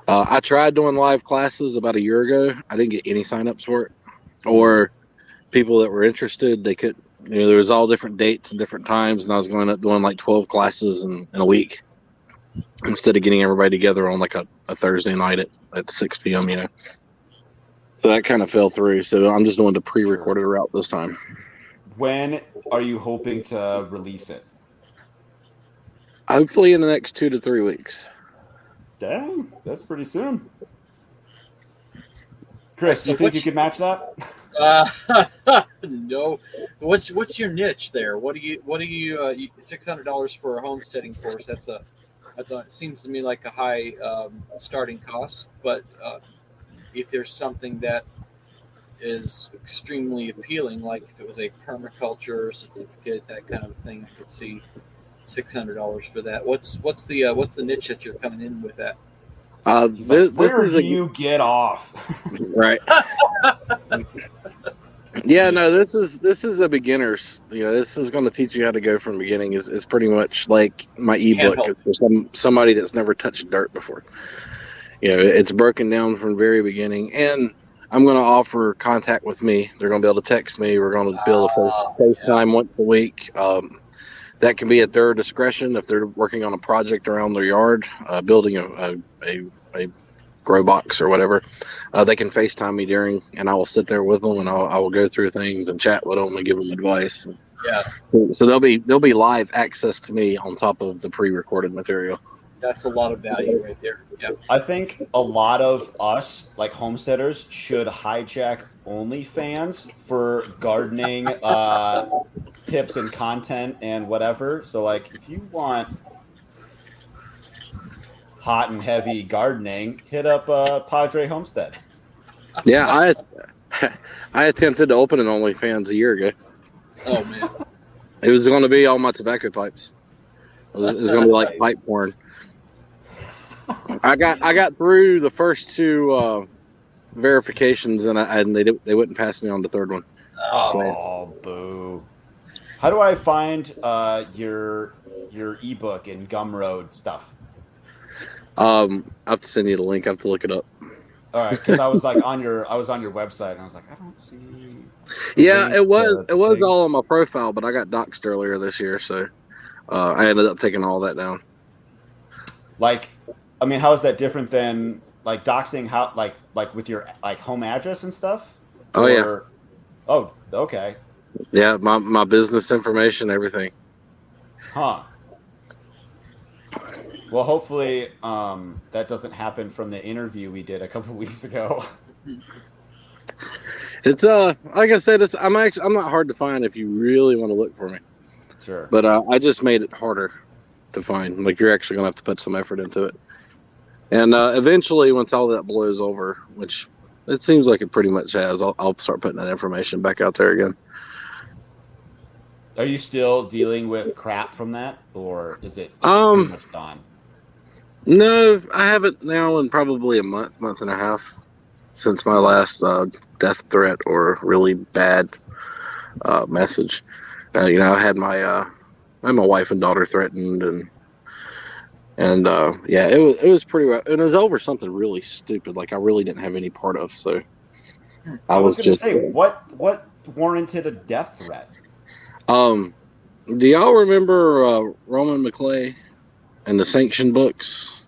I tried doing live classes about a year ago. I didn't get any signups for it, or people that were interested. They could, there was all different dates and different times, and I was going up doing like 12 classes in a week instead of getting everybody together on like a Thursday night at 6 p.m. So that kind of fell through. So I'm just doing the pre-recorded route this time. When are you hoping to release it? Hopefully in the next 2 to 3 weeks. Dang, that's pretty soon. Chris, So do you think you could match that? No. What's your niche there? What do you $600 for a homesteading course? It seems to me like a high starting cost. But if there's something that is extremely appealing, like if it was a permaculture certificate, that kind of thing, I could see $600 for that. What's the niche that you're coming in with that? Where do you get off? Right. Yeah, no, this is a beginner's. This is going to teach you how to go from beginning. Is pretty much like my ebook for somebody that's never touched dirt before. It's broken down from the very beginning, and I'm going to offer contact with me. They're going to be able to text me. We're going to be able to FaceTime once a week. That can be at their discretion if they're working on a project around their yard, building a grow box or whatever. They can FaceTime me during, and I will sit there with them, and I will go through things and chat with them and give them advice. Yeah. So there'll be live access to me on top of the pre-recorded material. That's a lot of value right there. Yeah. I think a lot of us, like homesteaders, should hijack OnlyFans for gardening tips and content and whatever. So, like, if you want hot and heavy gardening, hit up Padre Homestead. Yeah, I attempted to open an OnlyFans a year ago. Oh man, it was going to be all my tobacco pipes. It was going to be like pipe porn. I got through the first two verifications, and they wouldn't pass me on the third one. Oh, boo! How do I find your ebook and Gumroad stuff? I have to send you the link. I have to look it up. All right, because I was on your website, and I was like, I don't see. Yeah, it was all on my profile, but I got doxxed earlier this year, so I ended up taking all that down. Like, I mean, how is that different than like doxing? How like with your like home address and stuff? Oh yeah. Oh, okay. Yeah, my business information, everything. Huh. Well, hopefully that doesn't happen from the interview we did a couple of weeks ago. It's like I said, I'm not hard to find if you really want to look for me. Sure. But I just made it harder to find. Like, you're actually gonna have to put some effort into it. And eventually, once all that blows over, which it seems like it pretty much has, I'll start putting that information back out there again. Are you still dealing with crap from that, or is it pretty much gone? No, I haven't now in probably a month and a half since my last death threat or really bad message. I had my wife and daughter threatened, and yeah, it was pretty rough. And it was over something really stupid, like I really didn't have any part of. So I was going to say, what warranted a death threat? Do y'all remember Roman McClay and the Sanction books?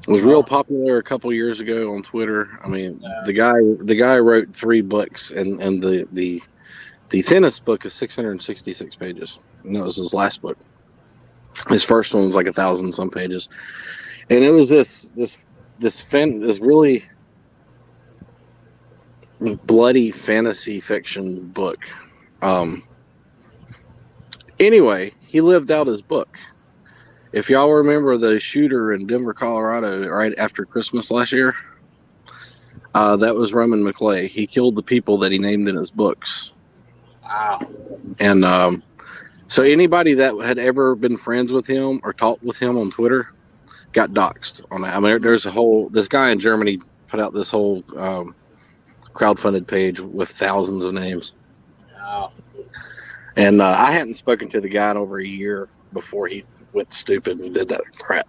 It was real popular a couple years ago on Twitter. I mean, the guy wrote 3 books, and the thinnest book is 666 pages, and that was his last book. His first one was like 1,000 some pages, and it was this really bloody fantasy fiction book. Anyway, he lived out his book. If y'all remember the shooter in Denver, Colorado, right after Christmas last year, that was Roman McClay. He killed the people that he named in his books. Wow. And so anybody that had ever been friends with him or talked with him on Twitter got doxxed on that. I mean, this guy in Germany put out this whole crowdfunded page with thousands of names. Wow. And I hadn't spoken to the guy in over a year before he went stupid and did that crap.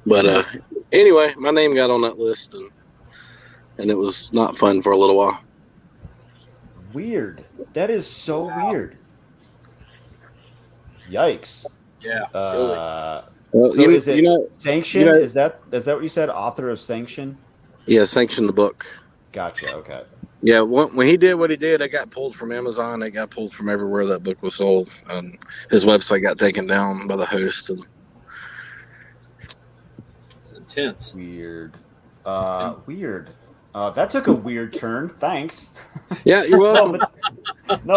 But anyway, my name got on that list, and it was not fun for a little while. Weird. That is so weird. Yikes. Yeah. Well, so is it Sanction? Is that what you said? Author of Sanction? Yeah, Sanction the book. Gotcha. Okay. Yeah, when he did what he did, it got pulled from Amazon. It got pulled from everywhere that book was sold, and his website got taken down by the host. And Intense. Weird. Weird. That took a weird turn. Thanks. Yeah, you're welcome. I'm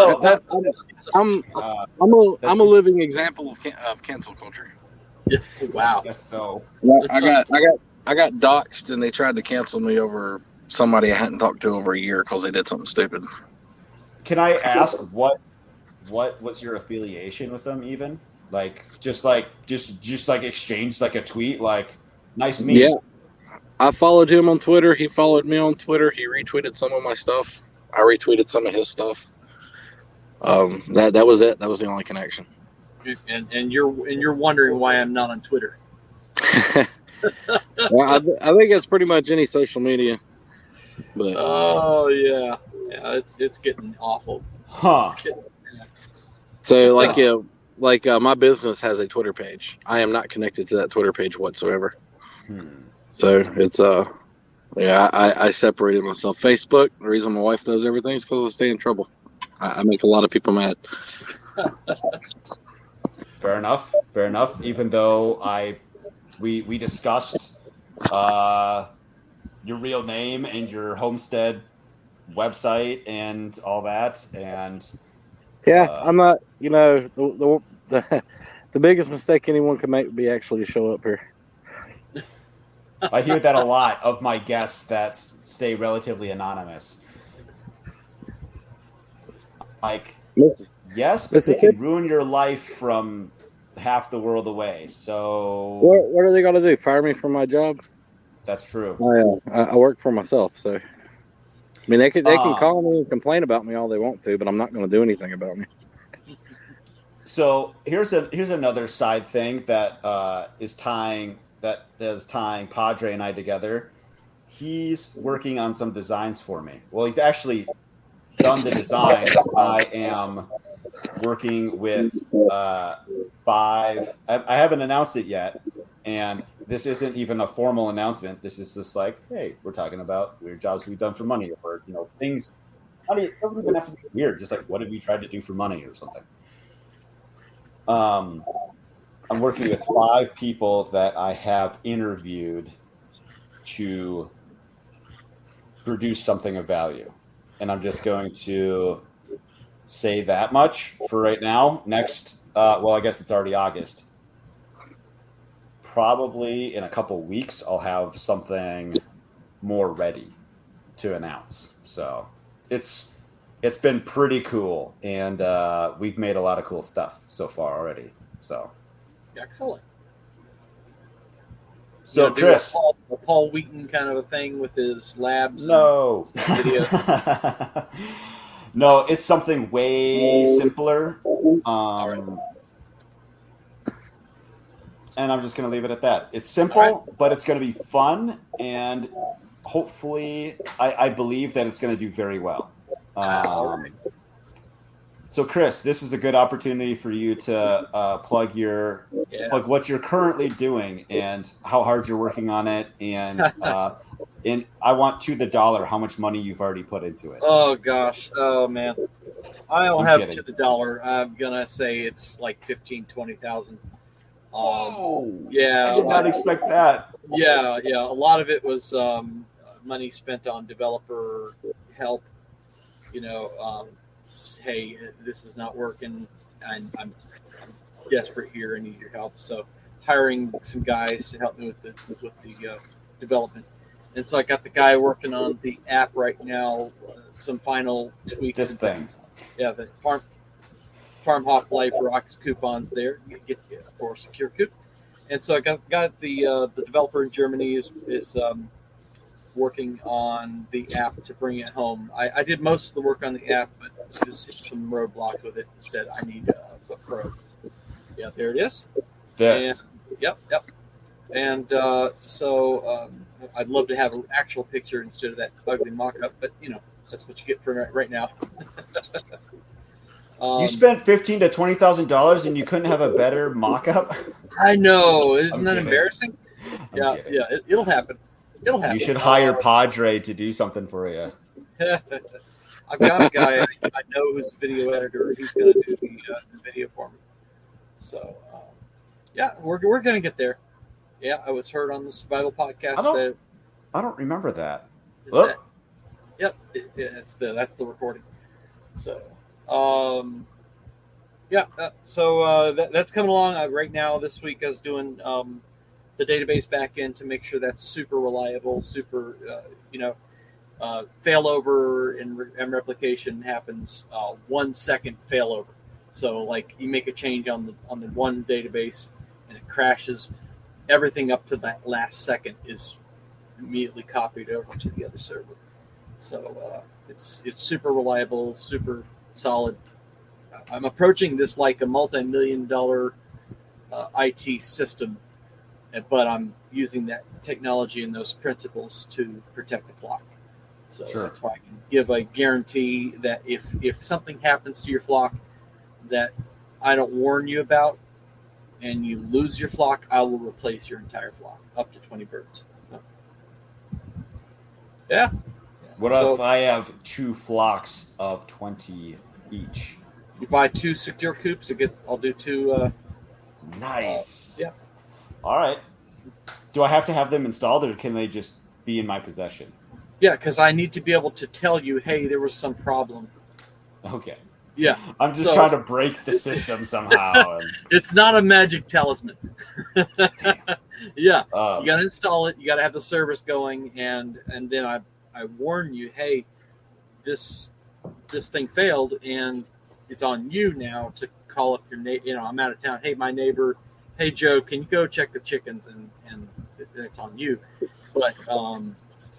a living example of cancel culture. Yeah. Wow. I guess so. I got doxxed and they tried to cancel me over somebody I hadn't talked to over a year because they did something stupid. Can I ask what was your affiliation with them? Even just exchange like a tweet, like nice meme. Yeah, I followed him on Twitter. He followed me on Twitter. He retweeted some of my stuff. I retweeted some of his stuff. That was it. That was the only connection. And you're wondering why I'm not on Twitter. Well, I think it's pretty much any social media. But oh yeah, it's getting awful. Huh. So my business has a Twitter page. I am not connected to that Twitter page whatsoever. So it's I separated myself. Facebook. The reason my wife does everything is because I stay in trouble. I make a lot of people mad. Fair enough. Even though we discussed your real name and your Homestead website and all that, and I'm not. The biggest mistake anyone can make would be actually to show up here. I hear that a lot of my guests that stay relatively anonymous. Yes, but they can ruin your life from half the world away. So what are they going to do? Fire me from my job? That's true. I work for myself, so I mean they can call me and complain about me all they want to, but I'm not going to do anything about me. So here's another side thing that is tying Padre and I together. He's working on some designs for me. Well, he's actually done the designs. I am working with 5. I haven't announced it yet, and this isn't even a formal announcement. This is just like, hey, we're talking about weird jobs we've done for money, or things. It doesn't even have to be weird. Just like, what have you tried to do for money or something? I'm working with 5 people that I have interviewed to produce something of value. And I'm just going to say that much for right now. Next, I guess it's already August. Probably in a couple weeks, I'll have something more ready to announce. So it's been pretty cool. And we've made a lot of cool stuff so far already. So excellent. So Chris, a Paul Wheaton kind of a thing with his labs. No, videos. No, it's something way simpler. And I'm just going to leave it at that. It's simple, but it's going to be fun, and hopefully, I believe that it's going to do very well. So, Chris, this is a good opportunity for you to plug what you're currently doing and how hard you're working on it, and I want to the dollar how much money you've already put into it. Oh gosh, oh man, I don't have to the dollar. I'm gonna say it's like 15,000-20,000. Whoa! Yeah, I did not expect that. Yeah. A lot of it was money spent on developer help. Hey, this is not working, and I'm desperate here. I need your help. So, hiring some guys to help me with the development. And so I got the guy working on the app right now. Some final tweaks. This thing. Things. Yeah, the FarmHopLife rocks coupons there. You get for SecureCoop. And so I got the developer in Germany is working on the app to bring it home. I did most of the work on the app, but just hit some roadblocks with it and said I need a pro. Yeah, there it is. This. And, yep. And so I'd love to have an actual picture instead of that ugly mock-up, but that's what you get for right now. You spent $15,000 to $20,000 and you couldn't have a better mock-up? I know. Isn't that embarrassing? Yeah, it'll happen. You should hire Padre to do something for you. I've got a guy I know who's a video editor. He's going to do the video for me. So, we're going to get there. Yeah, I was heard on the survival podcast. I don't remember that. Yep, that's the recording. So, that's coming along right now. This week, I was doing the database backend to make sure that's super reliable, super failover and replication happens 1 second failover. So, like, you make a change on the one database and it crashes, everything up to that last second is immediately copied over to the other server. So it's super reliable, super solid. I'm approaching this like a multi-million-dollar IT system, but I'm using that technology and those principles to protect the flock. So That's why I can give a guarantee that if something happens to your flock that I don't warn you about and you lose your flock, I will replace your entire flock, up to 20 birds. So, yeah. What if I have 2 flocks of 20 each? You buy 2 SecureCoops. I'll do 2. Nice. Yeah. All right. Do I have to have them installed, or can they just be in my possession? Yeah, because I need to be able to tell you, hey, there was some problem. Okay. Yeah. I'm just trying to break the system somehow. It's not a magic talisman. Yeah. You got to install it. You got to have the service going, and then I warn you, hey, this thing failed, and it's on you now to call up your neighbor. I'm out of town. Hey, my neighbor. Hey, Joe, can you go check the chickens? And it's on you. But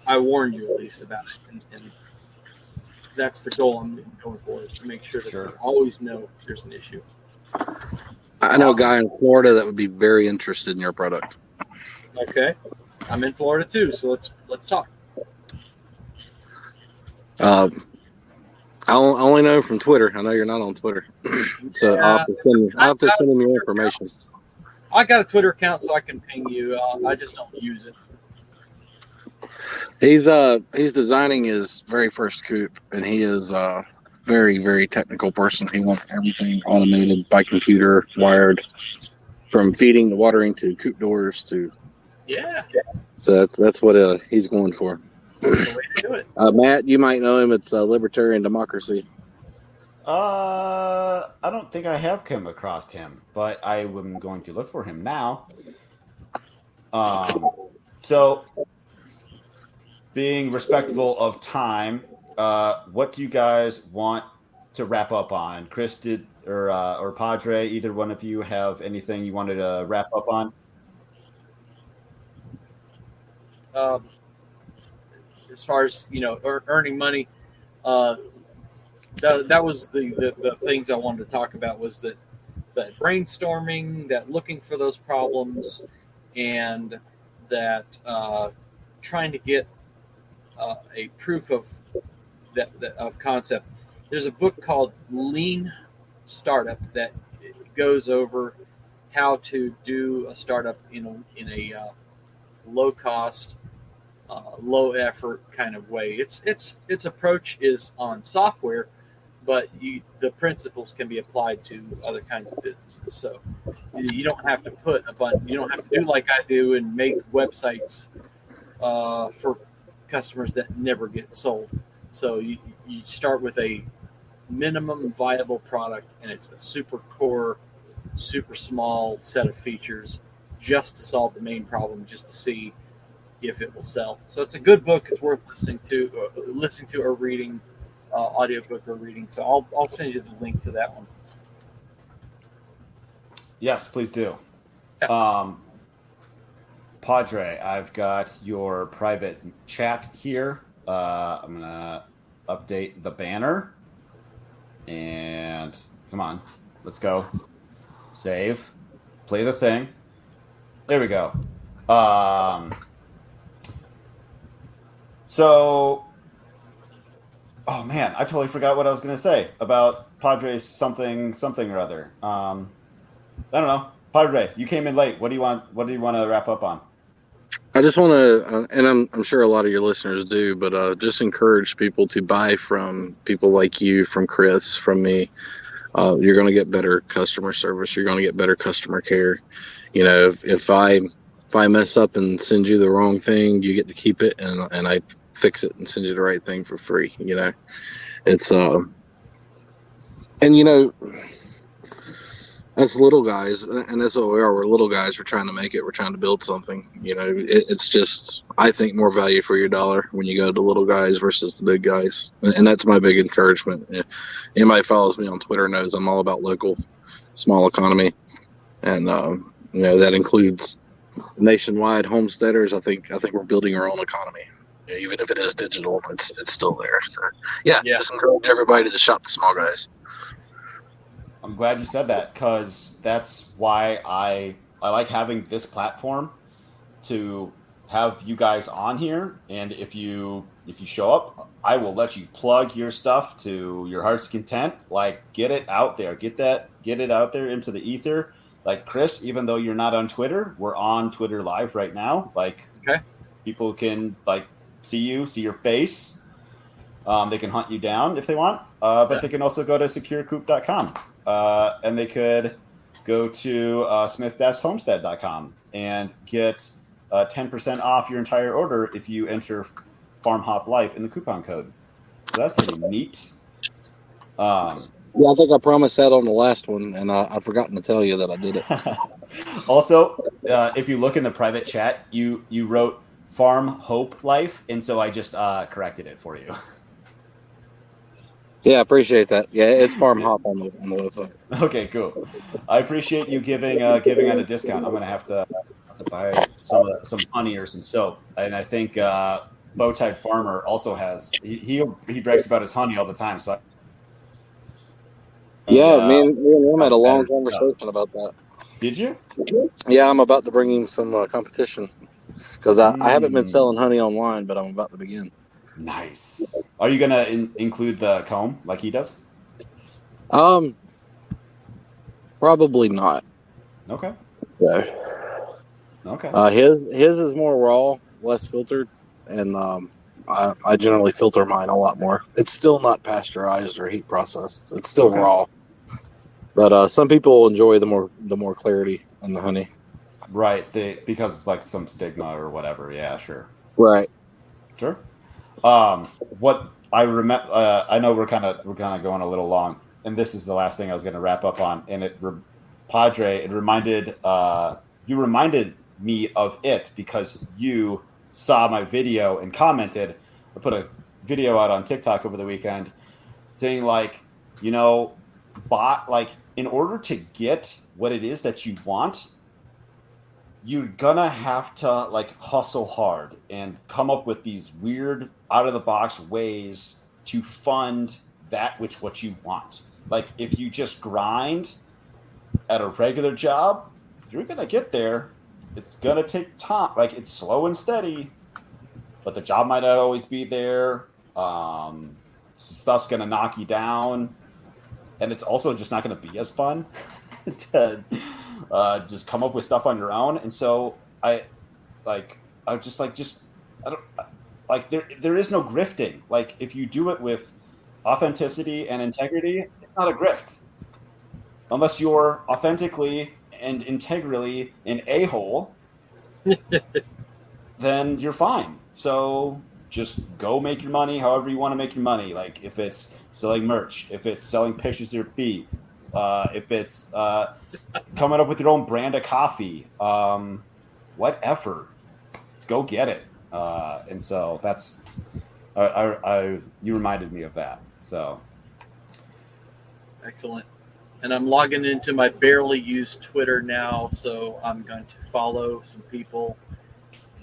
I warn you at least about it, and that's the goal I'm going for, is to make sure that you always know there's an issue. I know a guy in Florida that would be very interested in your product. Okay, I'm in Florida too, so let's talk. I only know from Twitter. I know you're not on Twitter, so I'll have to send him your information. I got a Twitter account, so I can ping you. I just don't use it. He's designing his very first coop, and he is a very, very technical person. He wants everything automated by computer, wired, from feeding to watering to coop doors to. Yeah. So that's what he's going for. That's the way to do it. Matt, you might know him. It's Libertarian Democracy. I don't think I have come across him, but I am going to look for him now. So, being respectful of time, what do you guys want to wrap up on? Chris or Padre, either one of you have anything you wanted to wrap up on? As far as earning money, that was the things I wanted to talk about, was that brainstorming, that looking for those problems, and that trying to get a proof of of concept. There's a book called Lean Startup that goes over how to do a startup in a low cost, low effort kind of way. Its approach is on software, but the principles can be applied to other kinds of businesses. So you don't have to put a button. You don't have to do like I do and make websites for customers that never get sold. So you start with a minimum viable product, and it's a super core, super small set of features just to solve the main problem, just to see if it will sell. So it's a good book. It's worth listening to or reading, audiobook or reading. So I'll send you the link to that one. Yes, please do. Yeah. Padre, I've got your private chat here. I'm going to update the banner. And come on, let's go. Save. Play the thing. There we go. So, oh man, I totally forgot what I was going to say about Padre's something or other. I don't know. Padre, you came in late. What do you want to wrap up on? I just want to, and I'm sure a lot of your listeners do, but just encourage people to buy from people like you, from Chris, from me. You're going to get better customer service. You're going to get better customer care. If I If I mess up and send you the wrong thing, you get to keep it, and I fix it and send you the right thing for free. It's and that's little guys, and that's what we are. We're little guys. We're trying to make it. We're trying to build something. It's just, I think, more value for your dollar when you go to little guys versus the big guys, and that's my big encouragement. Anybody follows me on Twitter knows I'm all about local, small economy, and that includes nationwide homesteaders. I think we're building our own economy. Even if it is digital, it's still there. So, yeah, just encourage everybody to shop the small guys. I'm glad you said that, because that's why I like having this platform to have you guys on here. And if you show up, I will let you plug your stuff to your heart's content. Like, get it out there, get it out there into the ether. Like Chris, even though you're not on Twitter, we're on Twitter Live right now. Like, okay, people can see your face. They can hunt you down if they want, but they can also go to SecureCoop.com. And they could go to smith-homestead.com and get 10% off your entire order if you enter FarmHopLife in the coupon code. So that's pretty neat. I think I promised that on the last one, and I've forgotten to tell you that I did it. Also, if you look in the private chat, you wrote FarmHopLife, and so I just corrected it for you. Yeah, I appreciate that. Yeah, it's FarmHop on the website. Okay, cool. I appreciate you giving out a discount. I'm gonna have to buy some honey or some soap, and I think Bowtie Farmer also has. He brags about his honey all the time. So me and him had a long conversation about that. Did you? Yeah, I'm about to bring him some competition because I haven't been selling honey online, but I'm about to begin. Nice. Are you gonna include the comb like he does? Probably not. Okay. So, okay. His is more raw, less filtered, and I generally filter mine a lot more. It's still not pasteurized or heat processed. It's still raw, but some people enjoy the more clarity in the honey. Right. Because of like some stigma or whatever. Yeah. Sure. Right. Sure. What I remember, I know we're kind of going a little long, and this is the last thing I was going to wrap up on. And Padre, you reminded me of it because you saw my video and commented. I put a video out on TikTok over the weekend saying in order to get what it is that you want, you're gonna have to hustle hard and come up with these weird out of the box ways to fund what you want. Like, if you just grind at a regular job, you're gonna get there. It's gonna take time. It's slow and steady, but the job might not always be there. Stuff's gonna knock you down, and it's also just not gonna be as fun to just come up with stuff on your own. And so there is no grifting. Like, if you do it with authenticity and integrity, it's not a grift. Unless you're authentically and integrally an a-hole, then you're fine. So just go make your money however you want to make your money. Like, if it's selling merch, if it's selling pictures of your feet, if it's coming up with your own brand of coffee, whatever, go get it. And so that's you reminded me of that. So excellent. And I'm logging into my barely used Twitter now, so I'm going to follow some people,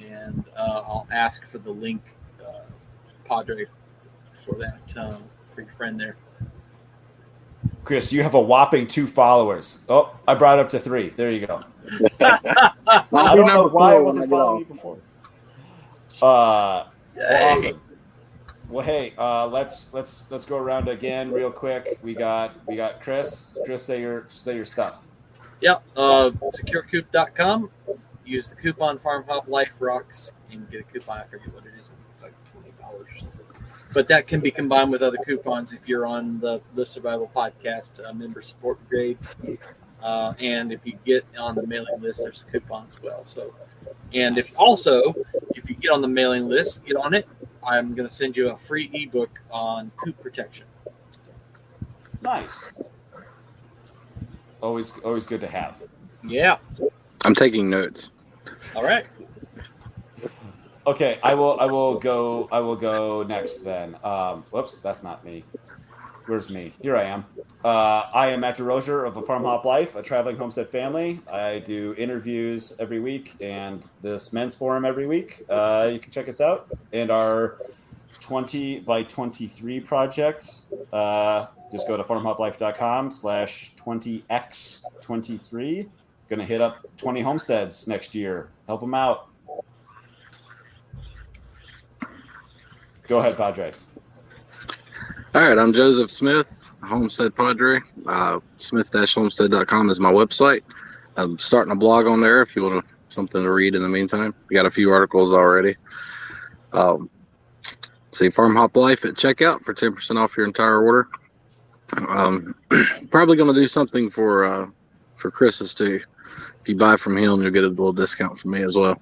and I'll ask for the link, Padre, for that for your friend there. Chris, you have a whopping 2 followers. Oh, I brought it up to 3. There you go. I don't know why I wasn't following you before. Awesome. Well, hey, let's go around again real quick. We got Chris. Chris, say your stuff. Yep. SecureCoop.com. Use the coupon FarmHopLife Rocks and get a coupon. I forget what it is. It's like $20 or something. But that can be combined with other coupons if you're on the Survival Podcast member support grade. And if you get on the mailing list, there's a coupon as well. So, and if you get on the mailing list, get on it. I'm going to send you a free ebook on coop protection. Nice. Always good to have. Yeah. I'm taking notes. All right. Okay, I will go next then. Whoops, that's not me. Where's me? Here I am. I am Matt Derosier of a FarmHopLife, a traveling homestead family. I do interviews every week and this men's forum every week. You can check us out. And our 20 by 23 project, just go to farmhoplife.com/20x23. Going to hit up 20 homesteads next year. Help them out. Go ahead, Padre. All right, I'm Joseph Smith, Homestead Padre. Smith-homestead.com is my website. I'm starting a blog on there if you want something to read in the meantime. We got a few articles already. See FarmHopLife at checkout for 10% off your entire order. Probably going to do something for Chris's too. If you buy from him, you'll get a little discount from me as well.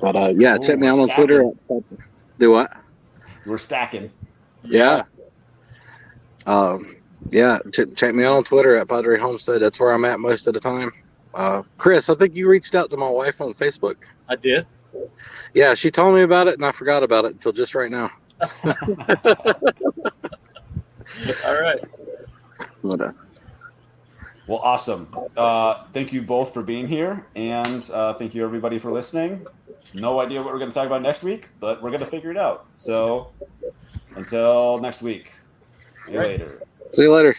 But yeah, check me out on Twitter. Do what? We're stacking. Yeah. Yeah. Check me out on Twitter at Padre Homestead. That's where I'm at most of the time. Chris, I think you reached out to my wife on Facebook. I did. Yeah, she told me about it, and I forgot about it until just right now. All right. Well, awesome. Thank you both for being here, and thank you everybody for listening. No idea what we're going to talk about next week, but we're going to figure it out. So until next week. See you later. See you later.